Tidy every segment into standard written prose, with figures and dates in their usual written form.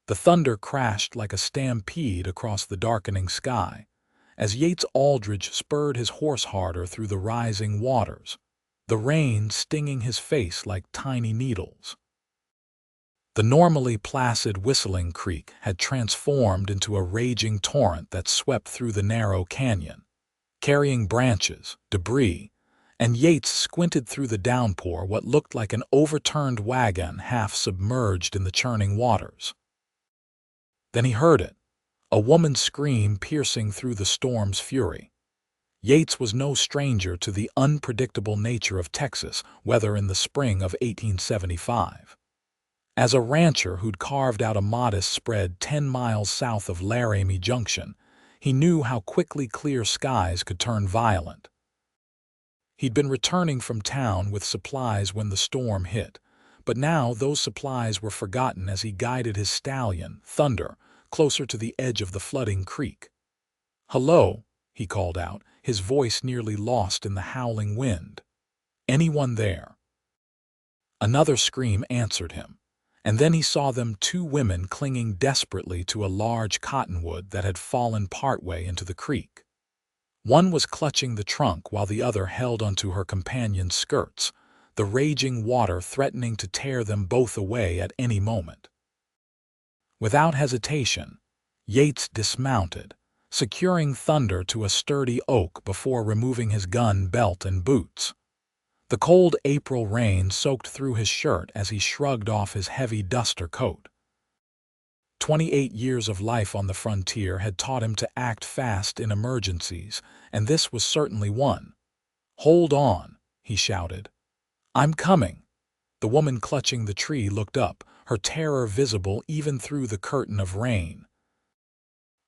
The thunder crashed like a stampede across the darkening sky, as Yates Aldridge spurred his horse harder through the rising waters, the rain stinging his face like tiny needles. The normally placid whistling creek had transformed into a raging torrent that swept through the narrow canyon, carrying branches, debris, and Yates squinted through the downpour what looked like an overturned wagon half submerged in the churning waters. Then he heard it, a woman's scream piercing through the storm's fury. Yates was no stranger to the unpredictable nature of Texas weather in the spring of 1875. As a rancher who'd carved out a modest spread 10 miles south of Laramie Junction, he knew how quickly clear skies could turn violent. He'd been returning from town with supplies when the storm hit, but now those supplies were forgotten as he guided his stallion, Thunder, closer to the edge of the flooding creek. "Hello," he called out, his voice nearly lost in the howling wind. "Anyone there?" Another scream answered him, and then he saw them, two women clinging desperately to a large cottonwood that had fallen partway into the creek. One was clutching the trunk while the other held onto her companion's skirts, the raging water threatening to tear them both away at any moment. Without hesitation, Yates dismounted, securing Thunder to a sturdy oak before removing his gun belt and boots. The cold April rain soaked through his shirt as he shrugged off his heavy duster coat. 28 years of life on the frontier had taught him to act fast in emergencies, and this was certainly one. "Hold on," he shouted. "I'm coming." The woman clutching the tree looked up, her terror visible even through the curtain of rain.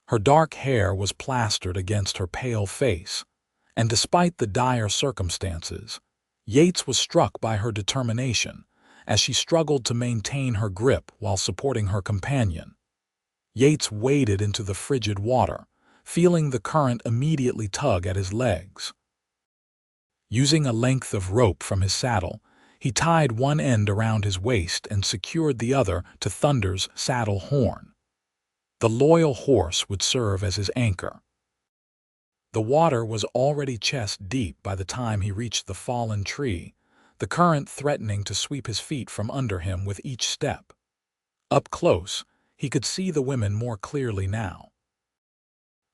Her dark hair was plastered against her pale face, and despite the dire circumstances, Yates was struck by her determination as she struggled to maintain her grip while supporting her companion. Yates waded into the frigid water, feeling the current immediately tug at his legs. Using a length of rope from his saddle, he tied one end around his waist and secured the other to Thunder's saddle horn. The loyal horse would serve as his anchor. The water was already chest deep by the time he reached the fallen tree, the current threatening to sweep his feet from under him with each step. Up close, he could see the women more clearly now.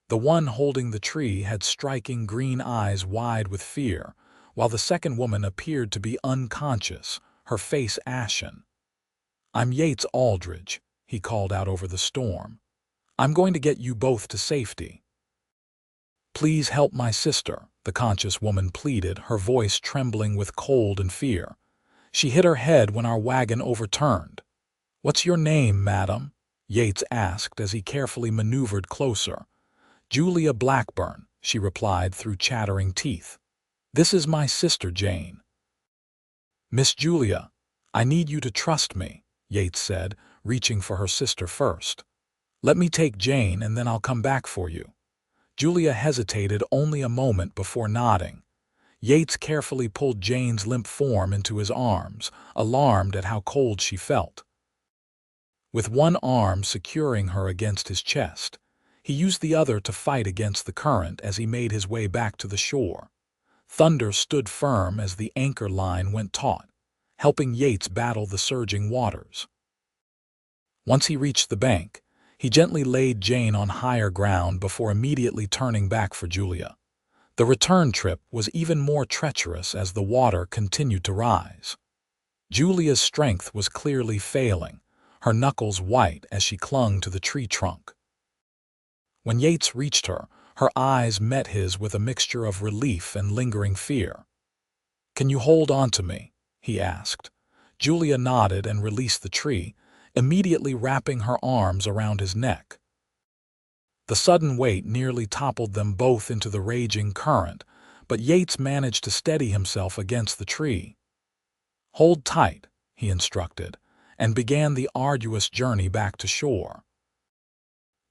The one holding the tree had striking green eyes wide with fear, while the second woman appeared to be unconscious, her face ashen. "I'm Yates Aldridge," he called out over the storm. "I'm going to get you both to safety." "Please help my sister," the conscious woman pleaded, her voice trembling with cold and fear. "She hit her head when our wagon overturned." "What's your name, madam?" Yates asked as he carefully maneuvered closer. "Julia Blackburn," she replied through chattering teeth. "This is my sister Jane." "Miss Julia, I need you to trust me," Yates said, reaching for her sister first. "Let me take Jane and then I'll come back for you." Julia hesitated only a moment before nodding. Yates carefully pulled Jane's limp form into his arms, alarmed at how cold she felt. With one arm securing her against his chest, he used the other to fight against the current as he made his way back to the shore. Thunder stood firm as the anchor line went taut, helping Yates battle the surging waters. Once he reached the bank, he gently laid Jane on higher ground before immediately turning back for Julia. The return trip was even more treacherous as the water continued to rise. Julia's strength was clearly failing, her knuckles white as she clung to the tree trunk. When Yates reached her, her eyes met his with a mixture of relief and lingering fear. "Can you hold on to me?" he asked. Julia nodded and released the tree, immediately wrapping her arms around his neck. The sudden weight nearly toppled them both into the raging current, but Yates managed to steady himself against the tree. "Hold tight," he instructed, and began the arduous journey back to shore.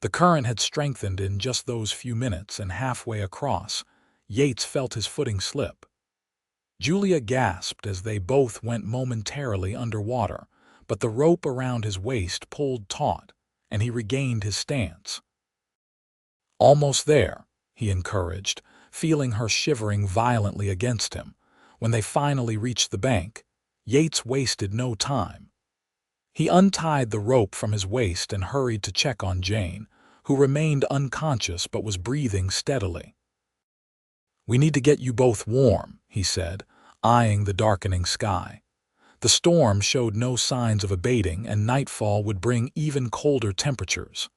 The current had strengthened in just those few minutes, and halfway across, Yates felt his footing slip. Julia gasped as they both went momentarily underwater, but the rope around his waist pulled taut, and he regained his stance. "Almost there," he encouraged, feeling her shivering violently against him. When they finally reached the bank, Yates wasted no time. He untied the rope from his waist and hurried to check on Jane, who remained unconscious but was breathing steadily. "We need to get you both warm," he said, eyeing the darkening sky. The storm showed no signs of abating, and nightfall would bring even colder temperatures.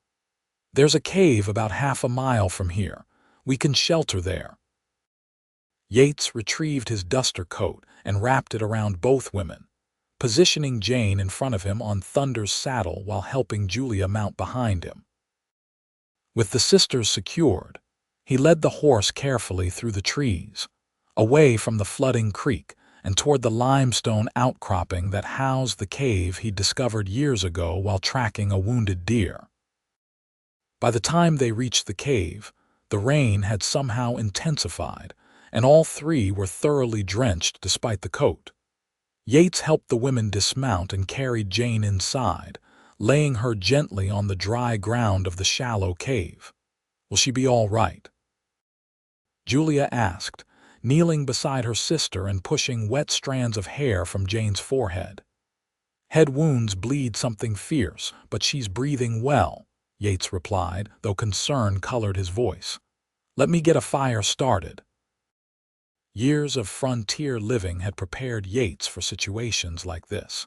"There's a cave about half a mile from here. We can shelter there." Yates retrieved his duster coat and wrapped it around both women, positioning Jane in front of him on Thunder's saddle while helping Julia mount behind him. With the sisters secured, he led the horse carefully through the trees, away from the flooding creek and toward the limestone outcropping that housed the cave he'd discovered years ago while tracking a wounded deer. By the time they reached the cave, the rain had somehow intensified, and all three were thoroughly drenched despite the coat. Yates helped the women dismount and carried Jane inside, laying her gently on the dry ground of the shallow cave. "Will she be all right?" Julia asked, kneeling beside her sister and pushing wet strands of hair from Jane's forehead. "Head wounds bleed something fierce, but she's breathing well," Yates replied, though concern colored his voice. "Let me get a fire started." Years of frontier living had prepared Yates for situations like this.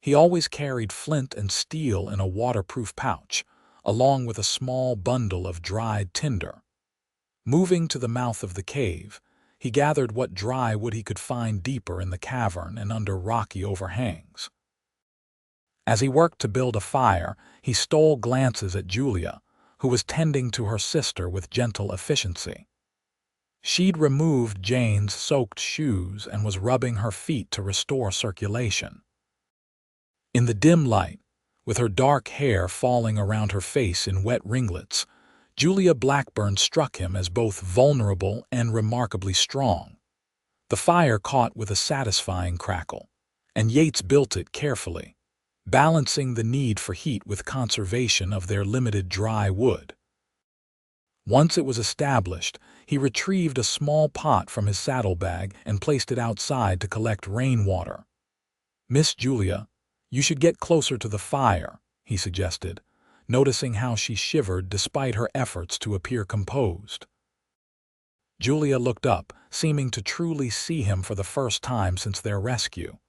He always carried flint and steel in a waterproof pouch, along with a small bundle of dried tinder. Moving to the mouth of the cave, he gathered what dry wood he could find deeper in the cavern and under rocky overhangs. As he worked to build a fire, he stole glances at Julia, who was tending to her sister with gentle efficiency. She'd removed Jane's soaked shoes and was rubbing her feet to restore circulation. In the dim light, with her dark hair falling around her face in wet ringlets, Julia Blackburn struck him as both vulnerable and remarkably strong. The fire caught with a satisfying crackle, and Yates built it carefully, balancing the need for heat with conservation of their limited dry wood. Once it was established, he retrieved a small pot from his saddlebag and placed it outside to collect rainwater. "Miss Julia, you should get closer to the fire," he suggested, noticing how she shivered despite her efforts to appear composed. Julia looked up, seeming to truly see him for the first time since their rescue.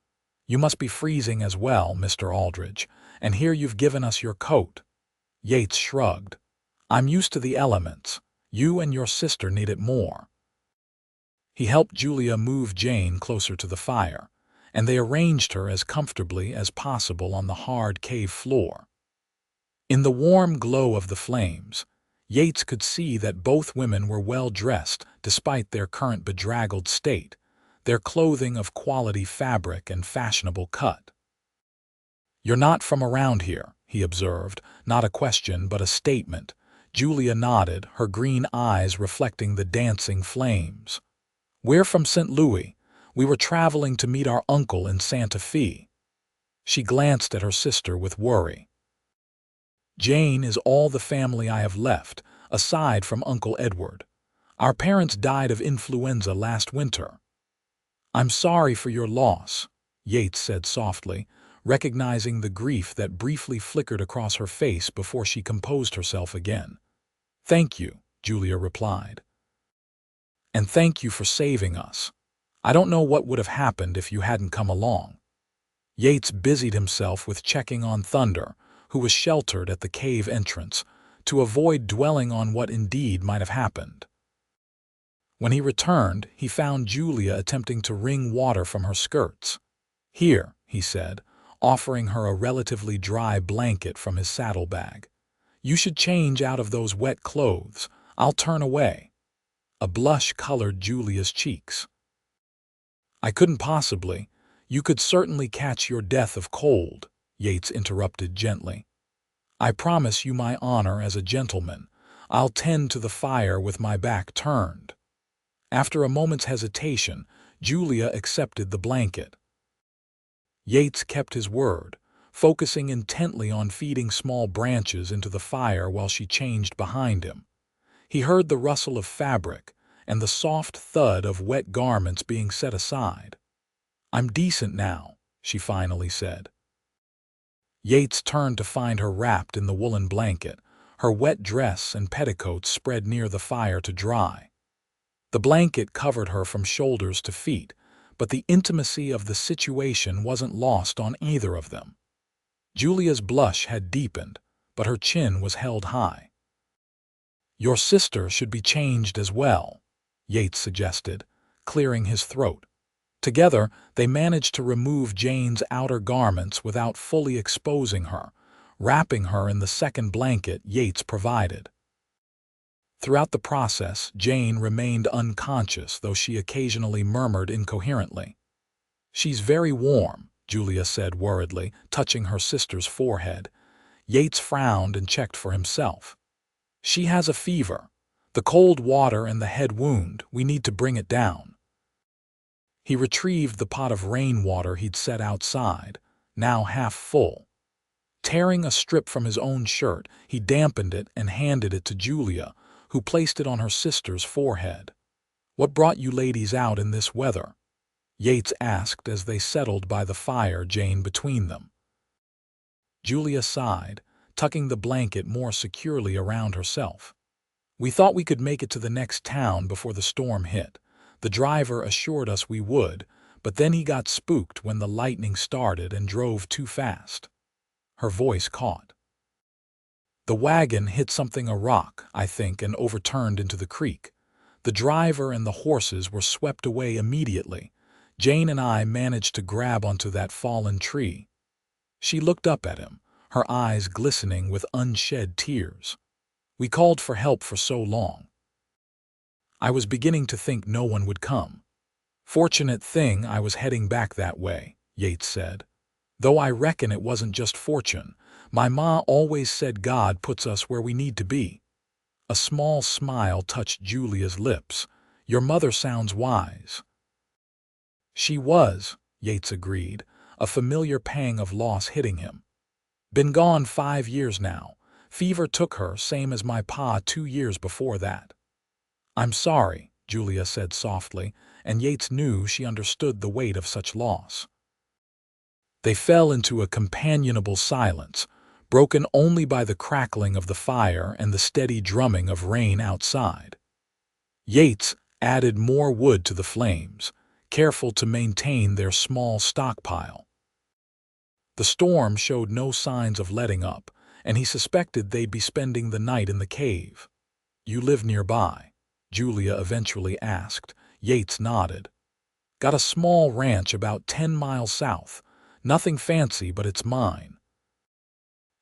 "You must be freezing as well, Mr. Aldridge, and here you've given us your coat." Yates shrugged. "I'm used to the elements. You and your sister need it more." He helped Julia move Jane closer to the fire, and they arranged her as comfortably as possible on the hard cave floor. In the warm glow of the flames, Yates could see that both women were well dressed despite their current bedraggled state, their clothing of quality fabric and fashionable cut. "You're not from around here," he observed, not a question but a statement. Julia nodded, her green eyes reflecting the dancing flames. "We're from St. Louis. We were traveling to meet our uncle in Santa Fe." She glanced at her sister with worry. "Jane is all the family I have left, aside from Uncle Edward. Our parents died of influenza last winter." "I'm sorry for your loss," Yates said softly, recognizing the grief that briefly flickered across her face before she composed herself again. "Thank you," Julia replied. "And thank you for saving us. I don't know what would have happened if you hadn't come along." Yates busied himself with checking on Thunder, who was sheltered at the cave entrance, to avoid dwelling on what indeed might have happened. When he returned, he found Julia attempting to wring water from her skirts. "Here," he said, offering her a relatively dry blanket from his saddlebag. "You should change out of those wet clothes. I'll turn away." A blush colored Julia's cheeks. "I couldn't possibly. You could certainly catch your death of cold," Yates interrupted gently. "I promise you my honor as a gentleman. I'll tend to the fire with my back turned." After a moment's hesitation, Julia accepted the blanket. Yates kept his word, focusing intently on feeding small branches into the fire while she changed behind him. He heard the rustle of fabric and the soft thud of wet garments being set aside. "I'm decent now," she finally said. Yates turned to find her wrapped in the woolen blanket, her wet dress and petticoats spread near the fire to dry. The blanket covered her from shoulders to feet, but the intimacy of the situation wasn't lost on either of them. Julia's blush had deepened, but her chin was held high. "Your sister should be changed as well," Yates suggested, clearing his throat. Together, they managed to remove Jane's outer garments without fully exposing her, wrapping her in the second blanket Yates provided. Throughout the process, Jane remained unconscious, though she occasionally murmured incoherently. "She's very warm," Julia said worriedly, touching her sister's forehead. Yates frowned and checked for himself. "She has a fever. The cold water and the head wound, we need to bring it down." He retrieved the pot of rainwater he'd set outside, now half full. Tearing a strip from his own shirt, he dampened it and handed it to Julia, who placed it on her sister's forehead. "What brought you ladies out in this weather?" Yates asked as they settled by the fire, Jane between them. Julia sighed, tucking the blanket more securely around herself. "We thought we could make it to the next town before the storm hit. The driver assured us we would, but then he got spooked when the lightning started and drove too fast." Her voice caught. "The wagon hit a rock, I think, and overturned into the creek. The driver and the horses were swept away immediately. Jane and I managed to grab onto that fallen tree." She looked up at him, her eyes glistening with unshed tears. "We called for help for so long. I was beginning to think no one would come. Fortunate thing I was heading back that way," Yates said. "Though I reckon it wasn't just fortune. My ma always said God puts us where we need to be." A small smile touched Julia's lips. "Your mother sounds wise." "She was," Yates agreed, a familiar pang of loss hitting him. "Been gone 5 years now. Fever took her, same as my pa 2 years before that." "I'm sorry," Julia said softly, and Yates knew she understood the weight of such loss. They fell into a companionable silence, broken only by the crackling of the fire and the steady drumming of rain outside. Yates added more wood to the flames, careful to maintain their small stockpile. The storm showed no signs of letting up, and he suspected they'd be spending the night in the cave. "You live nearby?" Julia eventually asked. Yates nodded. "Got a small ranch about 10 miles south. Nothing fancy, but it's mine.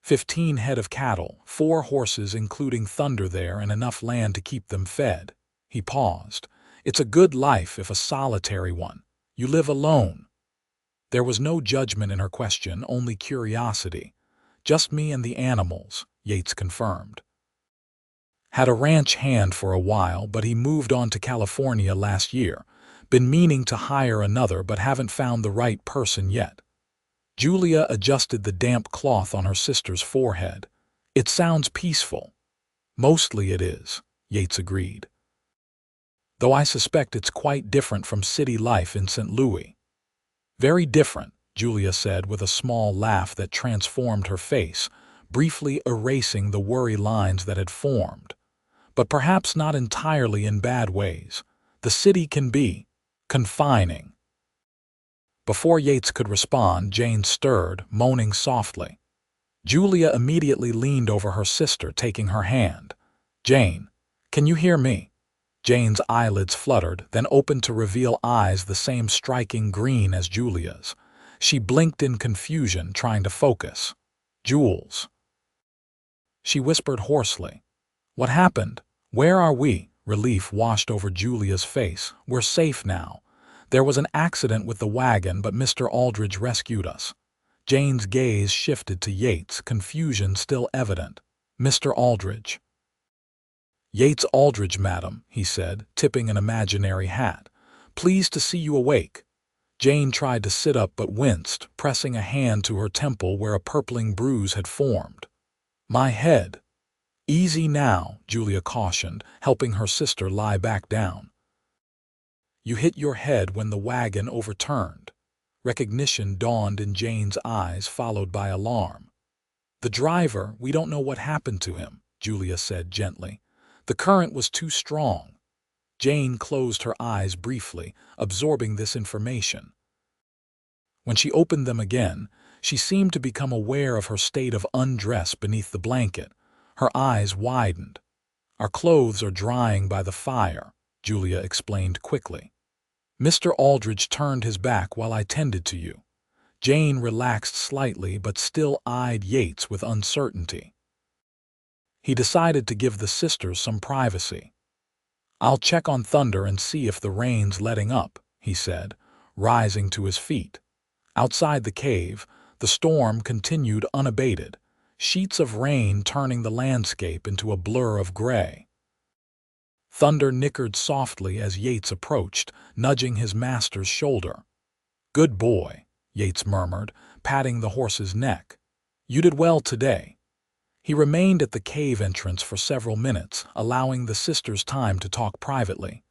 15 head of cattle, 4 horses including Thunder there, and enough land to keep them fed." He paused. "It's a good life if a solitary one. You live alone?" There was no judgment in her question, only curiosity. "Just me and the animals," Yates confirmed. "Had a ranch hand for a while, but he moved on to California last year. Been meaning to hire another, but haven't found the right person yet." Julia adjusted the damp cloth on her sister's forehead. "It sounds peaceful." "Mostly it is," Yates agreed. "Though I suspect it's quite different from city life in St. Louis." "Very different," Julia said with a small laugh that transformed her face, briefly erasing the worry lines that had formed. "But perhaps not entirely in bad ways. The city can be confining." Before Yates could respond, Jane stirred, moaning softly. Julia immediately leaned over her sister, taking her hand. "Jane, can you hear me?" Jane's eyelids fluttered, then opened to reveal eyes the same striking green as Julia's. She blinked in confusion, trying to focus. "Jules," she whispered hoarsely. "What happened? Where are we?" Relief washed over Julia's face. "We're safe now. There was an accident with the wagon, but Mr. Aldridge rescued us." Jane's gaze shifted to Yates, confusion still evident. "Mr. Aldridge?" "Yates Aldridge, madam," he said, tipping an imaginary hat. "Pleased to see you awake." Jane tried to sit up but winced, pressing a hand to her temple where a purpling bruise had formed. "My head." "Easy now," Julia cautioned, helping her sister lie back down. "You hit your head when the wagon overturned." Recognition dawned in Jane's eyes, followed by alarm. "The driver, we don't know what happened to him," Julia said gently. "The current was too strong." Jane closed her eyes briefly, absorbing this information. When she opened them again, she seemed to become aware of her state of undress beneath the blanket. Her eyes widened. "Our clothes are drying by the fire," Julia explained quickly. "Mr. Aldridge turned his back while I tended to you." Jane relaxed slightly but still eyed Yates with uncertainty. He decided to give the sisters some privacy. "I'll check on Thunder and see if the rain's letting up," he said, rising to his feet. Outside the cave, the storm continued unabated, sheets of rain turning the landscape into a blur of gray. Thunder nickered softly as Yates approached, nudging his master's shoulder. "Good boy," Yates murmured, patting the horse's neck. "You did well today." He remained at the cave entrance for several minutes, allowing the sisters time to talk privately.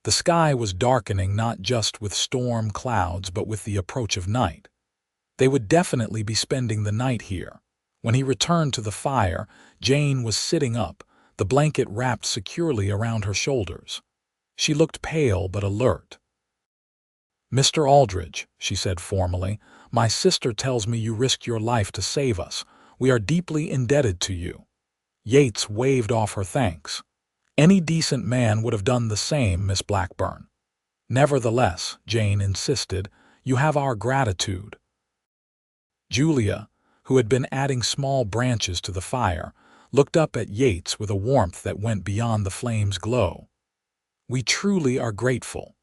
The sky was darkening not just with storm clouds but with the approach of night. They would definitely be spending the night here. When he returned to the fire, Jane was sitting up, the blanket wrapped securely around her shoulders. She looked pale but alert. "Mr. Aldridge," she said formally, "my sister tells me you risked your life to save us. We are deeply indebted to you." Yates waved off her thanks. "Any decent man would have done the same, Miss Blackburn." "Nevertheless," Jane insisted, "you have our gratitude." Julia, who had been adding small branches to the fire, looked up at Yates with a warmth that went beyond the flame's glow. "We truly are grateful."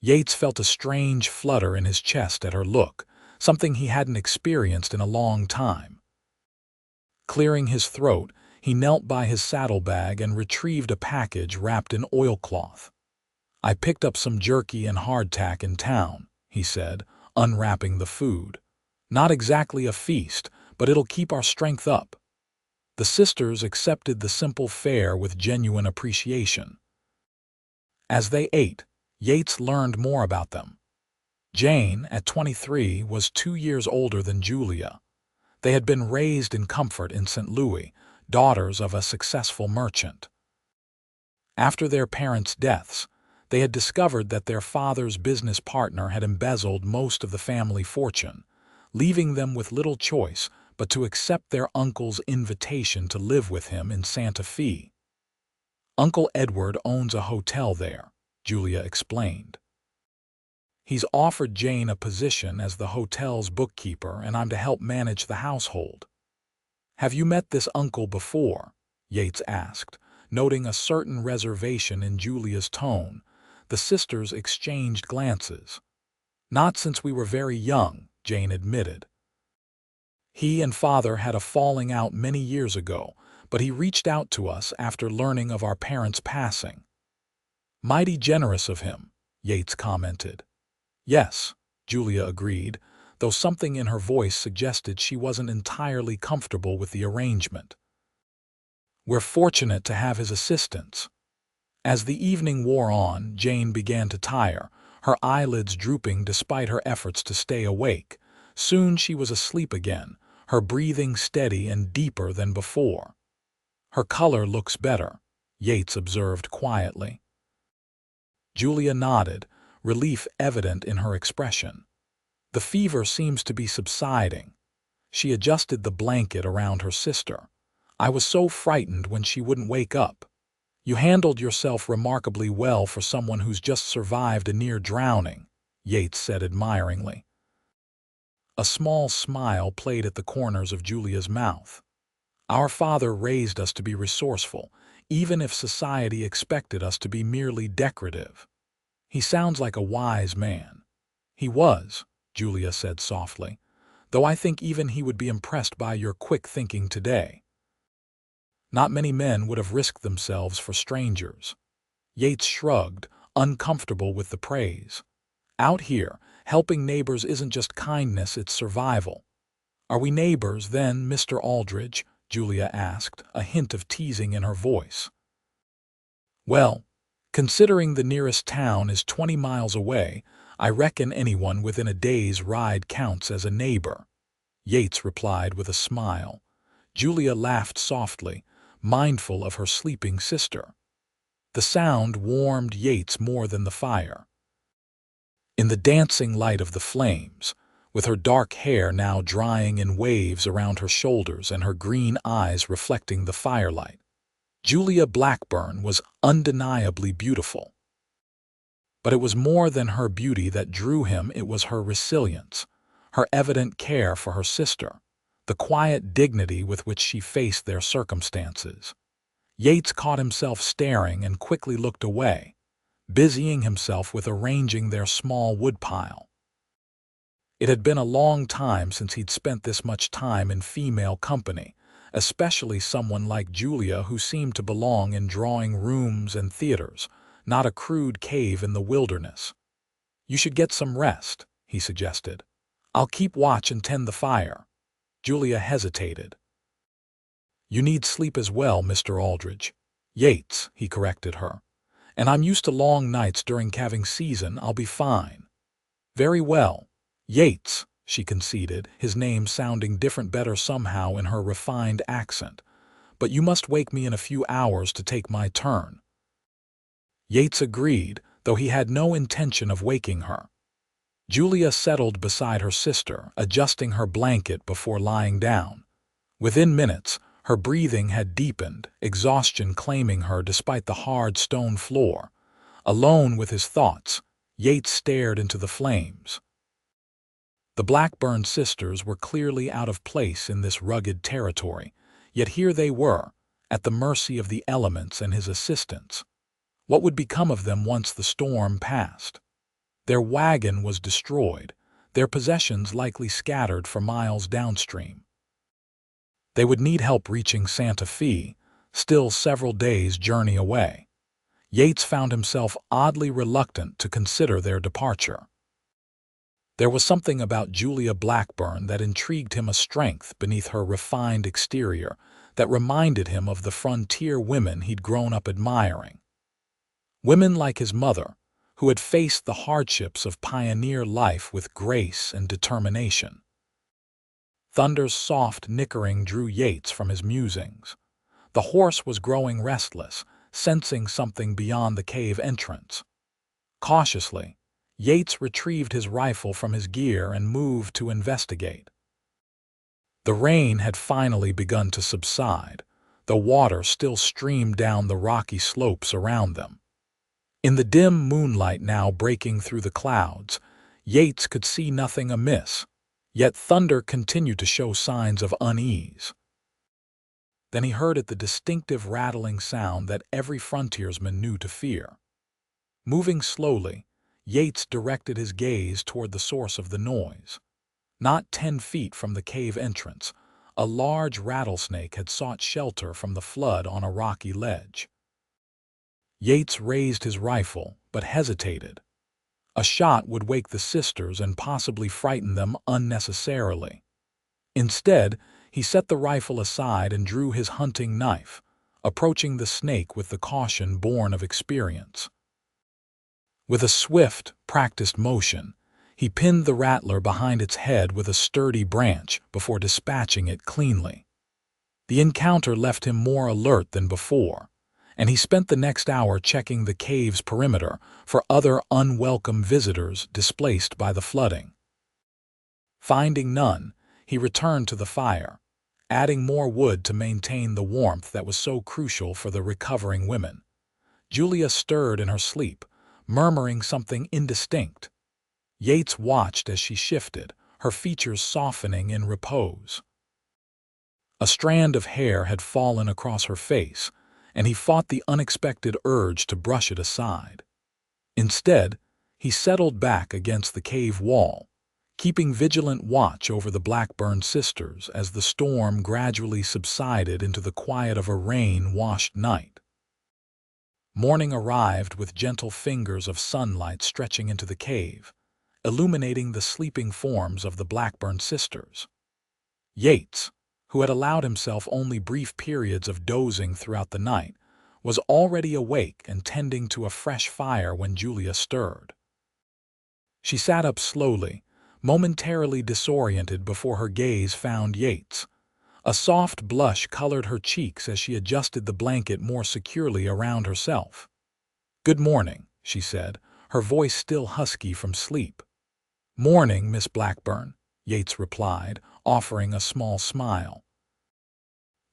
Yates felt a strange flutter in his chest at her look, something he hadn't experienced in a long time. Clearing his throat, he knelt by his saddlebag and retrieved a package wrapped in oilcloth. "I picked up some jerky and hardtack in town," he said, unwrapping the food. "Not exactly a feast, but it'll keep our strength up." The sisters accepted the simple fare with genuine appreciation. As they ate, Yates learned more about them. Jane, at 23, was 2 years older than Julia. They had been raised in comfort in St. Louis, daughters of a successful merchant. After their parents' deaths, they had discovered that their father's business partner had embezzled most of the family fortune, leaving them with little choice but to accept their uncle's invitation to live with him in Santa Fe. "Uncle Edward owns a hotel there," Julia explained. "He's offered Jane a position as the hotel's bookkeeper, and I'm to help manage the household." "Have you met this uncle before?" Yates asked, noting a certain reservation in Julia's tone. The sisters exchanged glances. "Not since we were very young," Jane admitted. "He and Father had a falling out many years ago, but he reached out to us after learning of our parents' passing." "Mighty generous of him," Yates commented. "Yes," Julia agreed, though something in her voice suggested she wasn't entirely comfortable with the arrangement. "We're fortunate to have his assistance." As the evening wore on, Jane began to tire, her eyelids drooping despite her efforts to stay awake. Soon she was asleep again, her breathing steady and deeper than before. "Her color looks better," Yates observed quietly. Julia nodded, relief evident in her expression. "The fever seems to be subsiding." She adjusted the blanket around her sister. "I was so frightened when she wouldn't wake up." "You handled yourself remarkably well for someone who's just survived a near drowning," Yates said admiringly. A small smile played at the corners of Julia's mouth. "Our father raised us to be resourceful, even if society expected us to be merely decorative." "He sounds like a wise man." "He was," Julia said softly, "though I think even he would be impressed by your quick thinking today." "Not many men would have risked themselves for strangers." Yates shrugged, uncomfortable with the praise. Out here, helping neighbors isn't just kindness, it's survival." "Are we neighbors, then, Mr. Aldridge?" Julia asked, a hint of teasing in her voice. "Well, considering the nearest town is 20 miles away, I reckon anyone within a day's ride counts as a neighbor," Yates replied with a smile. Julia laughed softly, mindful of her sleeping sister. The sound warmed Yates more than the fire. In the dancing light of the flames, with her dark hair now drying in waves around her shoulders and her green eyes reflecting the firelight, Julia Blackburn was undeniably beautiful. But it was more than her beauty that drew him, it was her resilience, her evident care for her sister, the quiet dignity with which she faced their circumstances. Yates caught himself staring and quickly looked away, busying himself with arranging their small woodpile. It had been a long time since he'd spent this much time in female company, especially someone like Julia who seemed to belong in drawing rooms and theaters, not a crude cave in the wilderness. "You should get some rest," he suggested. "I'll keep watch and tend the fire." Julia hesitated. "You need sleep as well, Mr. Aldridge." "Yates," he corrected her. "And I'm used to long nights during calving season. I'll be fine." "Very well, Yates," she conceded, his name sounding different better somehow in her refined accent. "But you must wake me in a few hours to take my turn." Yates agreed, though he had no intention of waking her. Julia settled beside her sister, adjusting her blanket before lying down. Within minutes, her breathing had deepened, exhaustion claiming her despite the hard stone floor. Alone with his thoughts, Yates stared into the flames. The Blackburn sisters were clearly out of place in this rugged territory, yet here they were, at the mercy of the elements and his assistants. What would become of them once the storm passed? Their wagon was destroyed, their possessions likely scattered for miles downstream. They would need help reaching Santa Fe, still several days' journey away. Yates found himself oddly reluctant to consider their departure. There was something about Julia Blackburn that intrigued him, a strength beneath her refined exterior that reminded him of the frontier women he'd grown up admiring. Women like his mother, who had faced the hardships of pioneer life with grace and determination. Thunder's soft nickering drew Yates from his musings. The horse was growing restless, sensing something beyond the cave entrance. Cautiously, Yates retrieved his rifle from his gear and moved to investigate. The rain had finally begun to subside, though water still streamed down the rocky slopes around them. In the dim moonlight now breaking through the clouds, Yates could see nothing amiss, yet thunder continued to show signs of unease. Then he heard it, the distinctive rattling sound that every frontiersman knew to fear. Moving slowly, Yates directed his gaze toward the source of the noise. Not 10 feet from the cave entrance, a large rattlesnake had sought shelter from the flood on a rocky ledge. Yates raised his rifle, but hesitated. A shot would wake the sisters and possibly frighten them unnecessarily. Instead, he set the rifle aside and drew his hunting knife, approaching the snake with the caution born of experience. With a swift, practiced motion, he pinned the rattler behind its head with a sturdy branch before dispatching it cleanly. The encounter left him more alert than before, and he spent the next hour checking the cave's perimeter for other unwelcome visitors displaced by the flooding. Finding none, he returned to the fire, adding more wood to maintain the warmth that was so crucial for the recovering women. Julia stirred in her sleep, murmuring something indistinct. Yates watched as she shifted, her features softening in repose. A strand of hair had fallen across her face, and he fought the unexpected urge to brush it aside. Instead, he settled back against the cave wall, keeping vigilant watch over the Blackburn sisters as the storm gradually subsided into the quiet of a rain-washed night. Morning arrived with gentle fingers of sunlight stretching into the cave, illuminating the sleeping forms of the Blackburn sisters. Yates, who had allowed himself only brief periods of dozing throughout the night, was already awake and tending to a fresh fire when Julia stirred. She sat up slowly, momentarily disoriented before her gaze found Yates. A soft blush colored her cheeks as she adjusted the blanket more securely around herself. "Good morning," she said, her voice still husky from sleep. "Morning, Miss Blackburn," Yates replied, offering a small smile.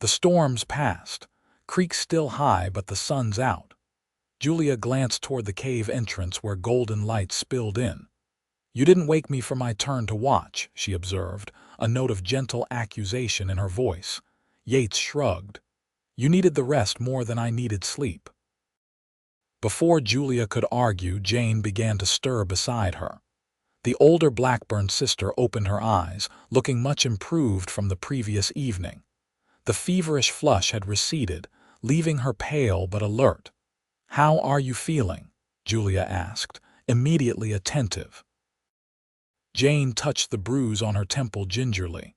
"The storm's passed. Creek's still high, but the sun's out." Julia glanced toward the cave entrance where golden light spilled in. "You didn't wake me for my turn to watch," she observed, a note of gentle accusation in her voice. Yates shrugged. "You needed the rest more than I needed sleep." Before Julia could argue, Jane began to stir beside her. The older Blackburn sister opened her eyes, looking much improved from the previous evening. The feverish flush had receded, leaving her pale but alert. "How are you feeling?" Julia asked, immediately attentive. Jane touched the bruise on her temple gingerly.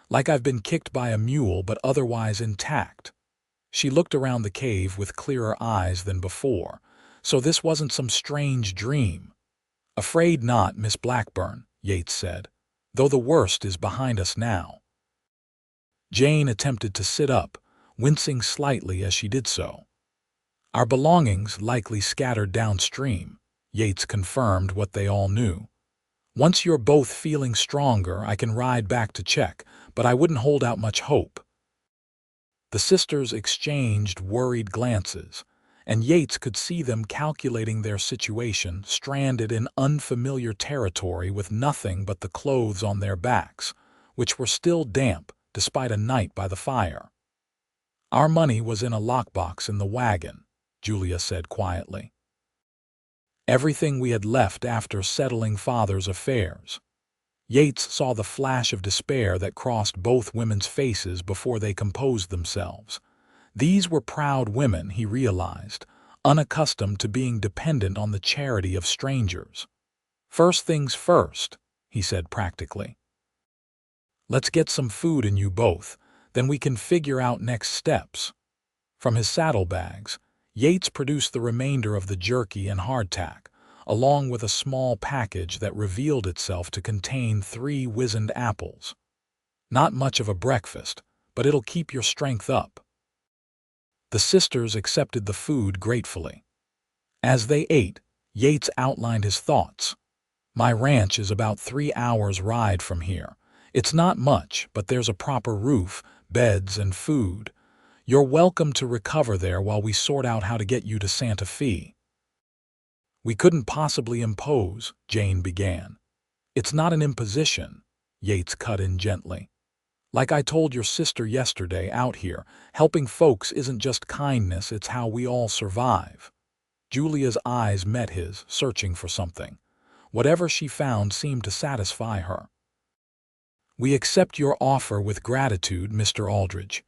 "Like I've been kicked by a mule, but otherwise intact." She looked around the cave with clearer eyes than before. "So this wasn't some strange dream?" "Afraid not, Miss Blackburn," Yates said, "though the worst is behind us now." Jane attempted to sit up, wincing slightly as she did so. "Our belongings likely scattered downstream," Yates confirmed what they all knew. "Once you're both feeling stronger, I can ride back to check, but I wouldn't hold out much hope." The sisters exchanged worried glances, and Yates could see them calculating their situation, stranded in unfamiliar territory with nothing but the clothes on their backs, which were still damp despite a night by the fire. "Our money was in a lockbox in the wagon," Julia said quietly. "Everything we had left after settling Father's affairs." Yates saw the flash of despair that crossed both women's faces before they composed themselves. These were proud women, he realized, unaccustomed to being dependent on the charity of strangers. "First things first," he said practically. "Let's get some food in you both, then we can figure out next steps." From his saddlebags, Yates produced the remainder of the jerky and hardtack, along with a small package that revealed itself to contain 3 wizened apples. "Not much of a breakfast, but it'll keep your strength up." The sisters accepted the food gratefully. As they ate, Yates outlined his thoughts. "My ranch is about 3 hours' ride from here. It's not much, but there's a proper roof, beds, and food. You're welcome to recover there while we sort out how to get you to Santa Fe." "We couldn't possibly impose," Jane began. "It's not an imposition," Yates cut in gently. "Like I told your sister yesterday out here, helping folks isn't just kindness, it's how we all survive." Julia's eyes met his, searching for something. Whatever she found seemed to satisfy her. "We accept your offer with gratitude, Mr. Aldridge."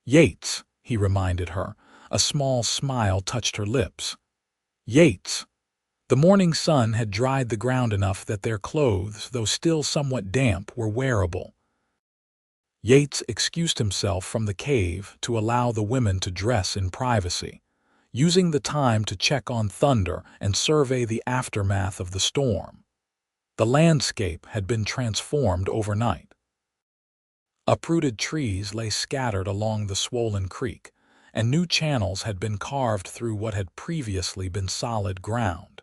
"Yates," he reminded her. A small smile touched her lips. "Yates." The morning sun had dried the ground enough that their clothes, though still somewhat damp, were wearable. Yates excused himself from the cave to allow the women to dress in privacy, using the time to check on Thunder and survey the aftermath of the storm. The landscape had been transformed overnight. Uprooted trees lay scattered along the swollen creek, and new channels had been carved through what had previously been solid ground.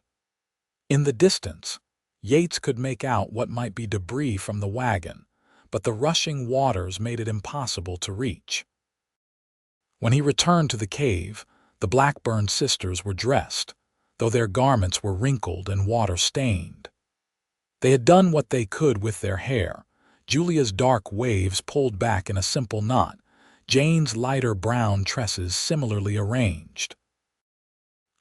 In the distance, Yates could make out what might be debris from the wagon, but the rushing waters made it impossible to reach. When he returned to the cave, the Blackburn sisters were dressed, though their garments were wrinkled and water-stained. They had done what they could with their hair, Julia's dark waves pulled back in a simple knot, Jane's lighter brown tresses similarly arranged.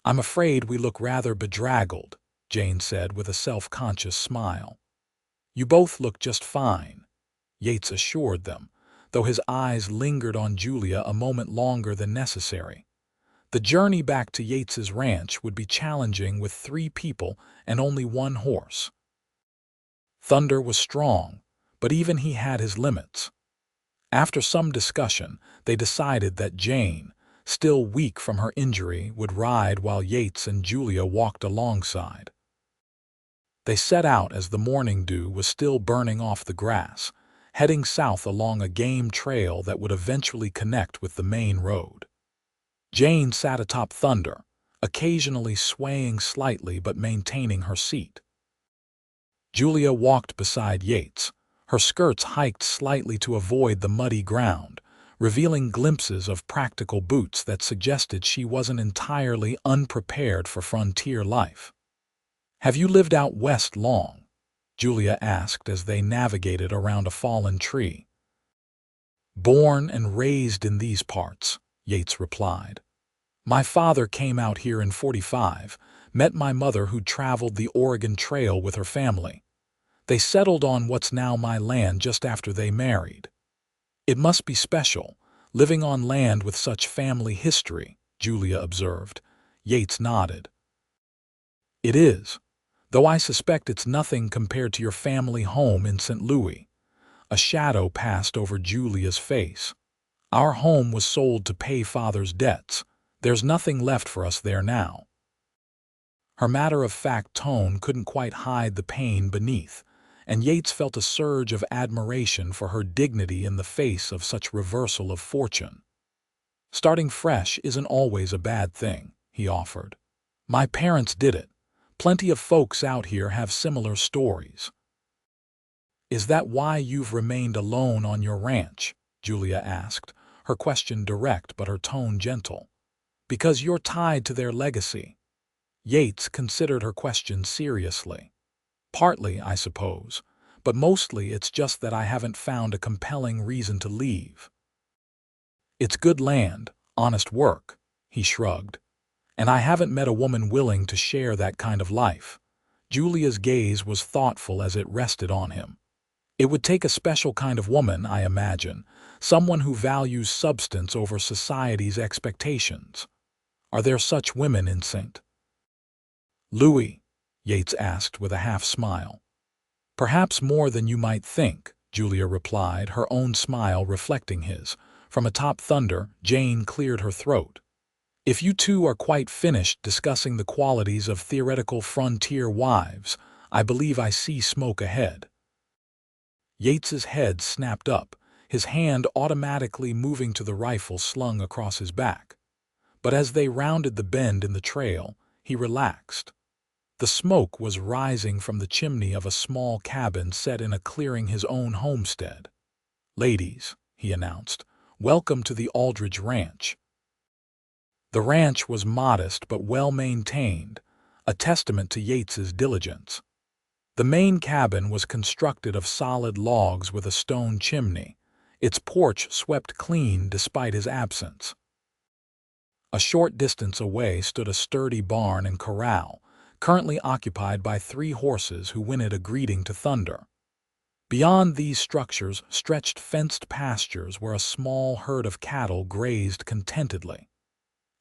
"I'm afraid we look rather bedraggled," Jane said with a self-conscious smile. "You both look just fine," Yates assured them, though his eyes lingered on Julia a moment longer than necessary. The journey back to Yates's ranch would be challenging with 3 people and only 1 horse. Thunder was strong, but even he had his limits. After some discussion, they decided that Jane, still weak from her injury, would ride while Yates and Julia walked alongside. They set out as the morning dew was still burning off the grass, heading south along a game trail that would eventually connect with the main road. Jane sat atop Thunder, occasionally swaying slightly but maintaining her seat. Julia walked beside Yates, her skirts hiked slightly to avoid the muddy ground, revealing glimpses of practical boots that suggested she wasn't entirely unprepared for frontier life. "Have you lived out west long?" Julia asked as they navigated around a fallen tree. "Born and raised in these parts," Yates replied. "My father came out here in '45, met my mother who traveled the Oregon Trail with her family. They settled on what's now my land just after they married. It must be special, living on land with such family history," Julia observed. Yates nodded. "It is, though I suspect it's nothing compared to your family home in St. Louis." A shadow passed over Julia's face. "Our home was sold to pay Father's debts. There's nothing left for us there now." Her matter-of-fact tone couldn't quite hide the pain beneath, and Yates felt a surge of admiration for her dignity in the face of such reversal of fortune. "Starting fresh isn't always a bad thing," he offered. "My parents did it. Plenty of folks out here have similar stories." "Is that why you've remained alone on your ranch?" Julia asked, her question direct but her tone gentle. "Because you're tied to their legacy?" Yates considered her question seriously. "Partly, I suppose, but mostly it's just that I haven't found a compelling reason to leave. It's good land, honest work," he shrugged, "and I haven't met a woman willing to share that kind of life." Julia's gaze was thoughtful as it rested on him. "It would take a special kind of woman, I imagine, someone who values substance over society's expectations. Are there such women in St. Louis?" Yates asked with a half-smile. "Perhaps more than you might think," Julia replied, her own smile reflecting his. From atop Thunder, Jane cleared her throat. "If you two are quite finished discussing the qualities of theoretical frontier wives, I believe I see smoke ahead." Yates's head snapped up, his hand automatically moving to the rifle slung across his back. But as they rounded the bend in the trail, he relaxed. The smoke was rising from the chimney of a small cabin set in a clearing his own homestead. "Ladies," he announced, "welcome to the Aldridge Ranch." The ranch was modest but well-maintained, a testament to Yates's diligence. The main cabin was constructed of solid logs with a stone chimney, its porch swept clean despite his absence. A short distance away stood a sturdy barn and corral, currently occupied by 3 horses who whinnied a greeting to Thunder. Beyond these structures stretched fenced pastures where a small herd of cattle grazed contentedly.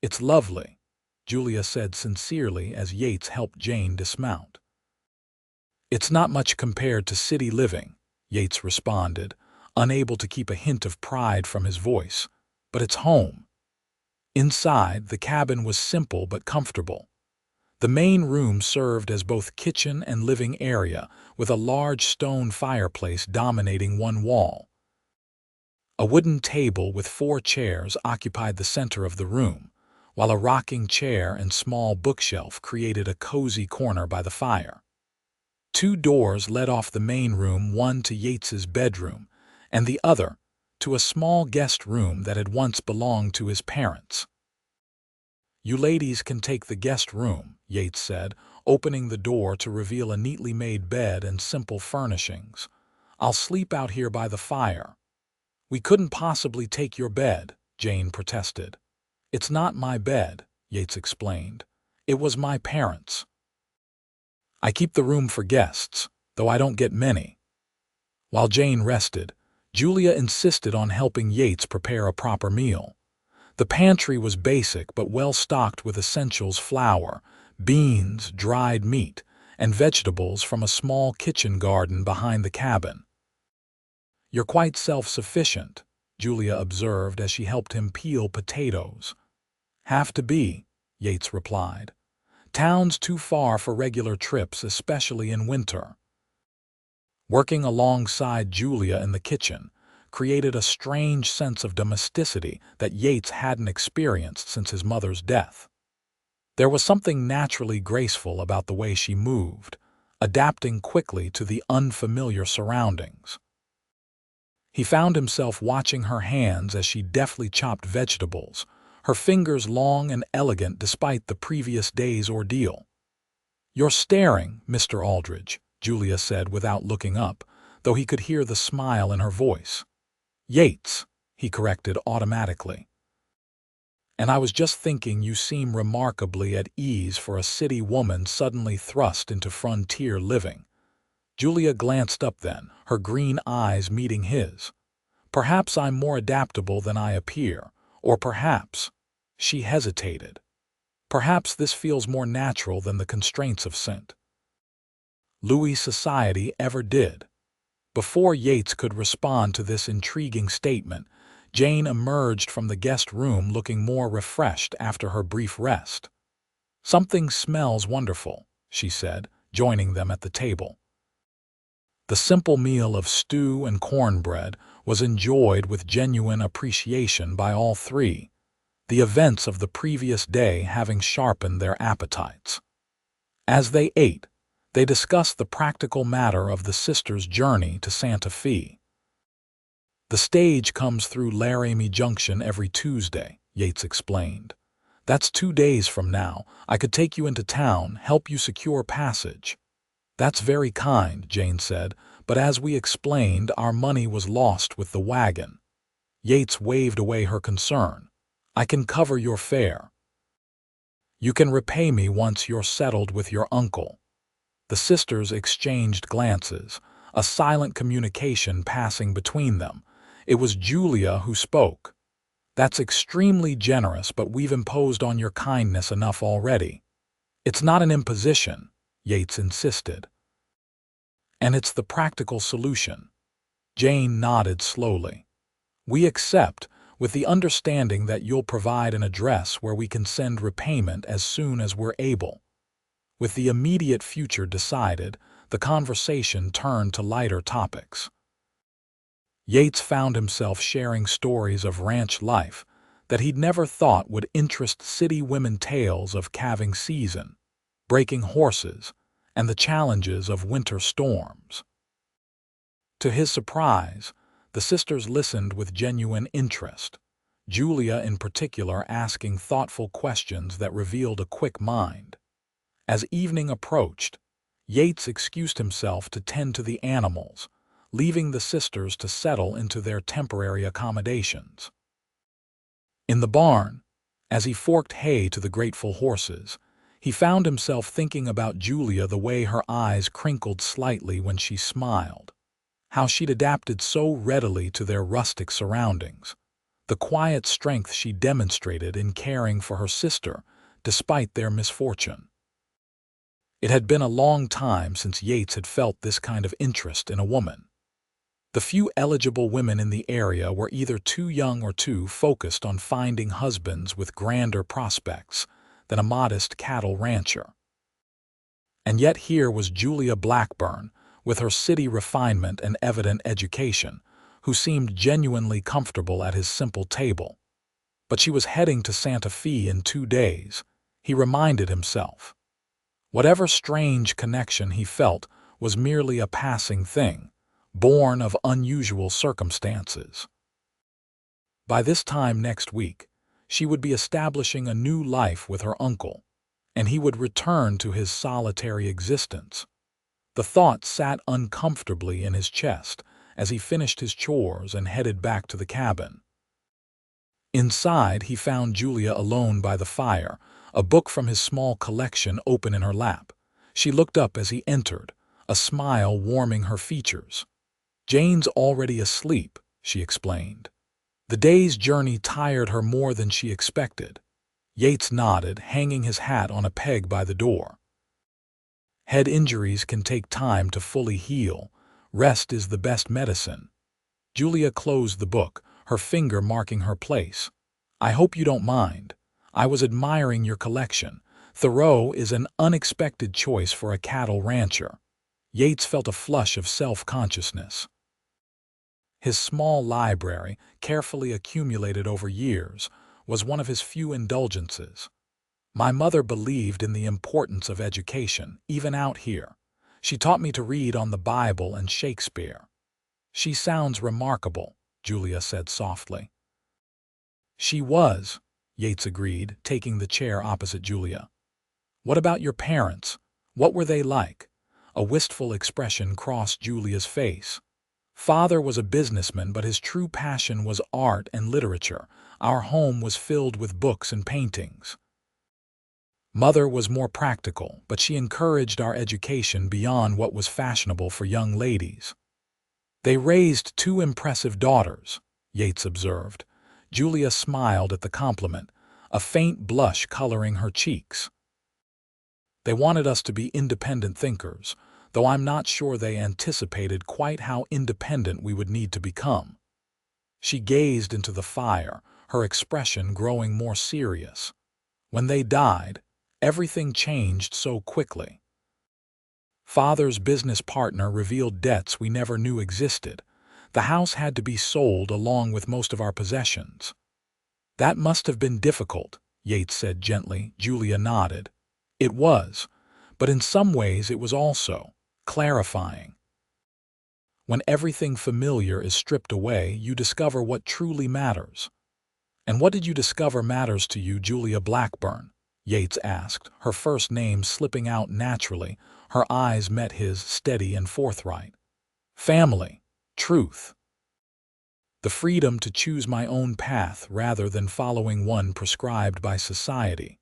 "It's lovely," Julia said sincerely as Yates helped Jane dismount. "It's not much compared to city living," Yates responded, unable to keep a hint of pride from his voice, "but it's home." Inside, the cabin was simple but comfortable. The main room served as both kitchen and living area, with a large stone fireplace dominating one wall. A wooden table with 4 chairs occupied the center of the room, while a rocking chair and small bookshelf created a cozy corner by the fire. 2 doors led off the main room, one to Yates's bedroom, and the other to a small guest room that had once belonged to his parents. "You ladies can take the guest room," Yates said, opening the door to reveal a neatly made bed and simple furnishings. "I'll sleep out here by the fire." "We couldn't possibly take your bed," Jane protested. "It's not my bed," Yates explained. "It was my parents'. I keep the room for guests, though I don't get many." While Jane rested, Julia insisted on helping Yates prepare a proper meal. The pantry was basic but well stocked with essentials: flour, beans, dried meat, and vegetables from a small kitchen garden behind the cabin. "You're quite self-sufficient," Julia observed as she helped him peel potatoes. "Have to be," Yates replied. "Town's too far for regular trips, especially in winter." Working alongside Julia in the kitchen created a strange sense of domesticity that Yates hadn't experienced since his mother's death. There was something naturally graceful about the way she moved, adapting quickly to the unfamiliar surroundings. He found himself watching her hands as she deftly chopped vegetables, her fingers long and elegant despite the previous day's ordeal. "You're staring, Mr. Aldridge," Julia said without looking up, though he could hear the smile in her voice. "Yates," he corrected automatically. "And I was just thinking you seem remarkably at ease for a city woman suddenly thrust into frontier living." Julia glanced up then, her green eyes meeting his. "Perhaps I'm more adaptable than I appear, or perhaps—" she hesitated. "Perhaps this feels more natural than the constraints of St. Louis society ever did." Before Yates could respond to this intriguing statement, Jane emerged from the guest room looking more refreshed after her brief rest. "Something smells wonderful," she said, joining them at the table. The simple meal of stew and cornbread was enjoyed with genuine appreciation by all three, the events of the previous day having sharpened their appetites. As they ate, they discussed the practical matter of the sisters' journey to Santa Fe. "The stage comes through Laramie Junction every Tuesday," Yates explained. "That's 2 days from now. I could take you into town, help you secure passage." "That's very kind," Jane said, "but as we explained, our money was lost with the wagon." Yates waved away her concern. "I can cover your fare. You can repay me once you're settled with your uncle." The sisters exchanged glances, a silent communication passing between them. It was Julia who spoke. "That's extremely generous, but we've imposed on your kindness enough already." "It's not an imposition," Yates insisted. "And it's the practical solution." Jane nodded slowly. "We accept, with the understanding that you'll provide an address where we can send repayment as soon as we're able." With the immediate future decided, the conversation turned to lighter topics. Yates found himself sharing stories of ranch life that he'd never thought would interest city women, tales of calving season, breaking horses, and the challenges of winter storms. To his surprise, the sisters listened with genuine interest, Julia in particular asking thoughtful questions that revealed a quick mind. As evening approached, Yates excused himself to tend to the animals, leaving the sisters to settle into their temporary accommodations. In the barn, as he forked hay to the grateful horses, he found himself thinking about Julia, the way her eyes crinkled slightly when she smiled, how she'd adapted so readily to their rustic surroundings, the quiet strength she demonstrated in caring for her sister despite their misfortune. It had been a long time since Yates had felt this kind of interest in a woman. The few eligible women in the area were either too young or too focused on finding husbands with grander prospects than a modest cattle rancher. And yet here was Julia Blackburn, with her city refinement and evident education, who seemed genuinely comfortable at his simple table. But she was heading to Santa Fe in 2 days, he reminded himself. Whatever strange connection he felt was merely a passing thing, born of unusual circumstances. By this time next week, she would be establishing a new life with her uncle, and he would return to his solitary existence. The thought sat uncomfortably in his chest as he finished his chores and headed back to the cabin. Inside, he found Julia alone by the fire, a book from his small collection open in her lap. She looked up as he entered, a smile warming her features. "Jane's already asleep," she explained. The day's journey tired her more than she expected. Yates nodded, hanging his hat on a peg by the door. Head injuries can take time to fully heal. Rest is the best medicine. Julia closed the book, her finger marking her place. I hope you don't mind. I was admiring your collection. Thoreau is an unexpected choice for a cattle rancher. Yates felt a flush of self-consciousness. His small library, carefully accumulated over years, was one of his few indulgences. My mother believed in the importance of education, even out here. She taught me to read on the Bible and Shakespeare. She sounds remarkable, Julia said softly. She was, Yates agreed, taking the chair opposite Julia. What about your parents? What were they like? A wistful expression crossed Julia's face. Father was a businessman, but his true passion was art and literature. Our home was filled with books and paintings. Mother was more practical, but she encouraged our education beyond what was fashionable for young ladies. They raised two impressive daughters, Yates observed. Julia smiled at the compliment, a faint blush coloring her cheeks. They wanted us to be independent thinkers, though I'm not sure they anticipated quite how independent we would need to become. She gazed into the fire, her expression growing more serious. When they died, everything changed so quickly. Father's business partner revealed debts we never knew existed. The house had to be sold along with most of our possessions. That must have been difficult, Yates said gently. Julia nodded. It was, but in some ways it was also clarifying. When everything familiar is stripped away, you discover what truly matters. And what did you discover matters to you, Julia Blackburn? Yates asked, her first name slipping out naturally. Her eyes met his, steady and forthright. Family. Truth. The freedom to choose my own path rather than following one prescribed by society.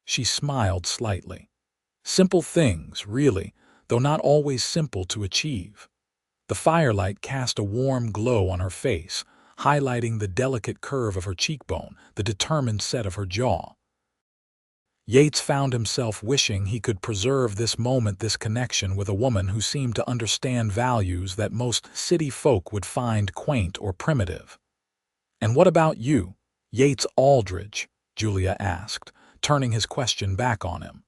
She smiled slightly. Simple things, really, though not always simple to achieve. The firelight cast a warm glow on her face, highlighting the delicate curve of her cheekbone, the determined set of her jaw. Yates found himself wishing he could preserve this moment, this connection with a woman who seemed to understand values that most city folk would find quaint or primitive. And what about you, Yates Aldridge? Julia asked, turning his question back on him.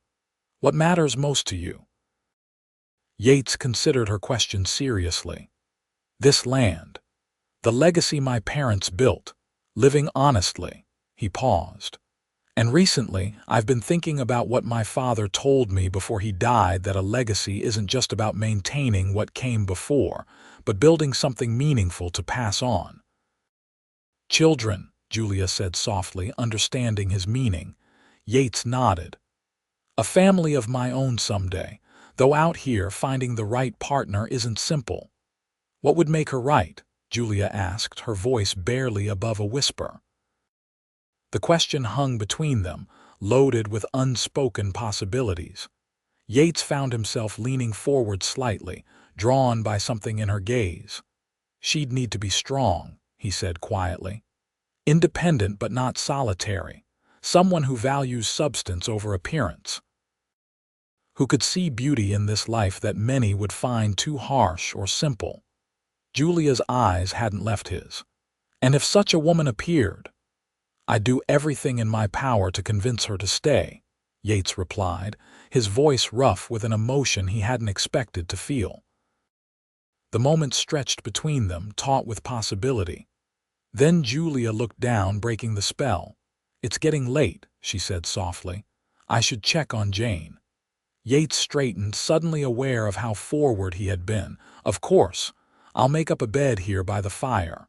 What matters most to you? Yates considered her question seriously. This land. The legacy my parents built. Living honestly. He paused. And recently, I've been thinking about what my father told me before he died, that a legacy isn't just about maintaining what came before, but building something meaningful to pass on. Children, Julia said softly, understanding his meaning. Yates nodded. A family of my own someday, though out here finding the right partner isn't simple. What would make her right? Julia asked, her voice barely above a whisper. The question hung between them, loaded with unspoken possibilities. Yates found himself leaning forward slightly, drawn by something in her gaze. She'd need to be strong, he said quietly. Independent but not solitary. Someone who values substance over appearance. Who could see beauty in this life that many would find too harsh or simple. Julia's eyes hadn't left his. And if such a woman appeared, I'd do everything in my power to convince her to stay, Yates replied, his voice rough with an emotion he hadn't expected to feel. The moment stretched between them, taut with possibility. Then Julia looked down, breaking the spell. It's getting late, she said softly. I should check on Jane. Yates straightened, suddenly aware of how forward he had been. Of course, I'll make up a bed here by the fire.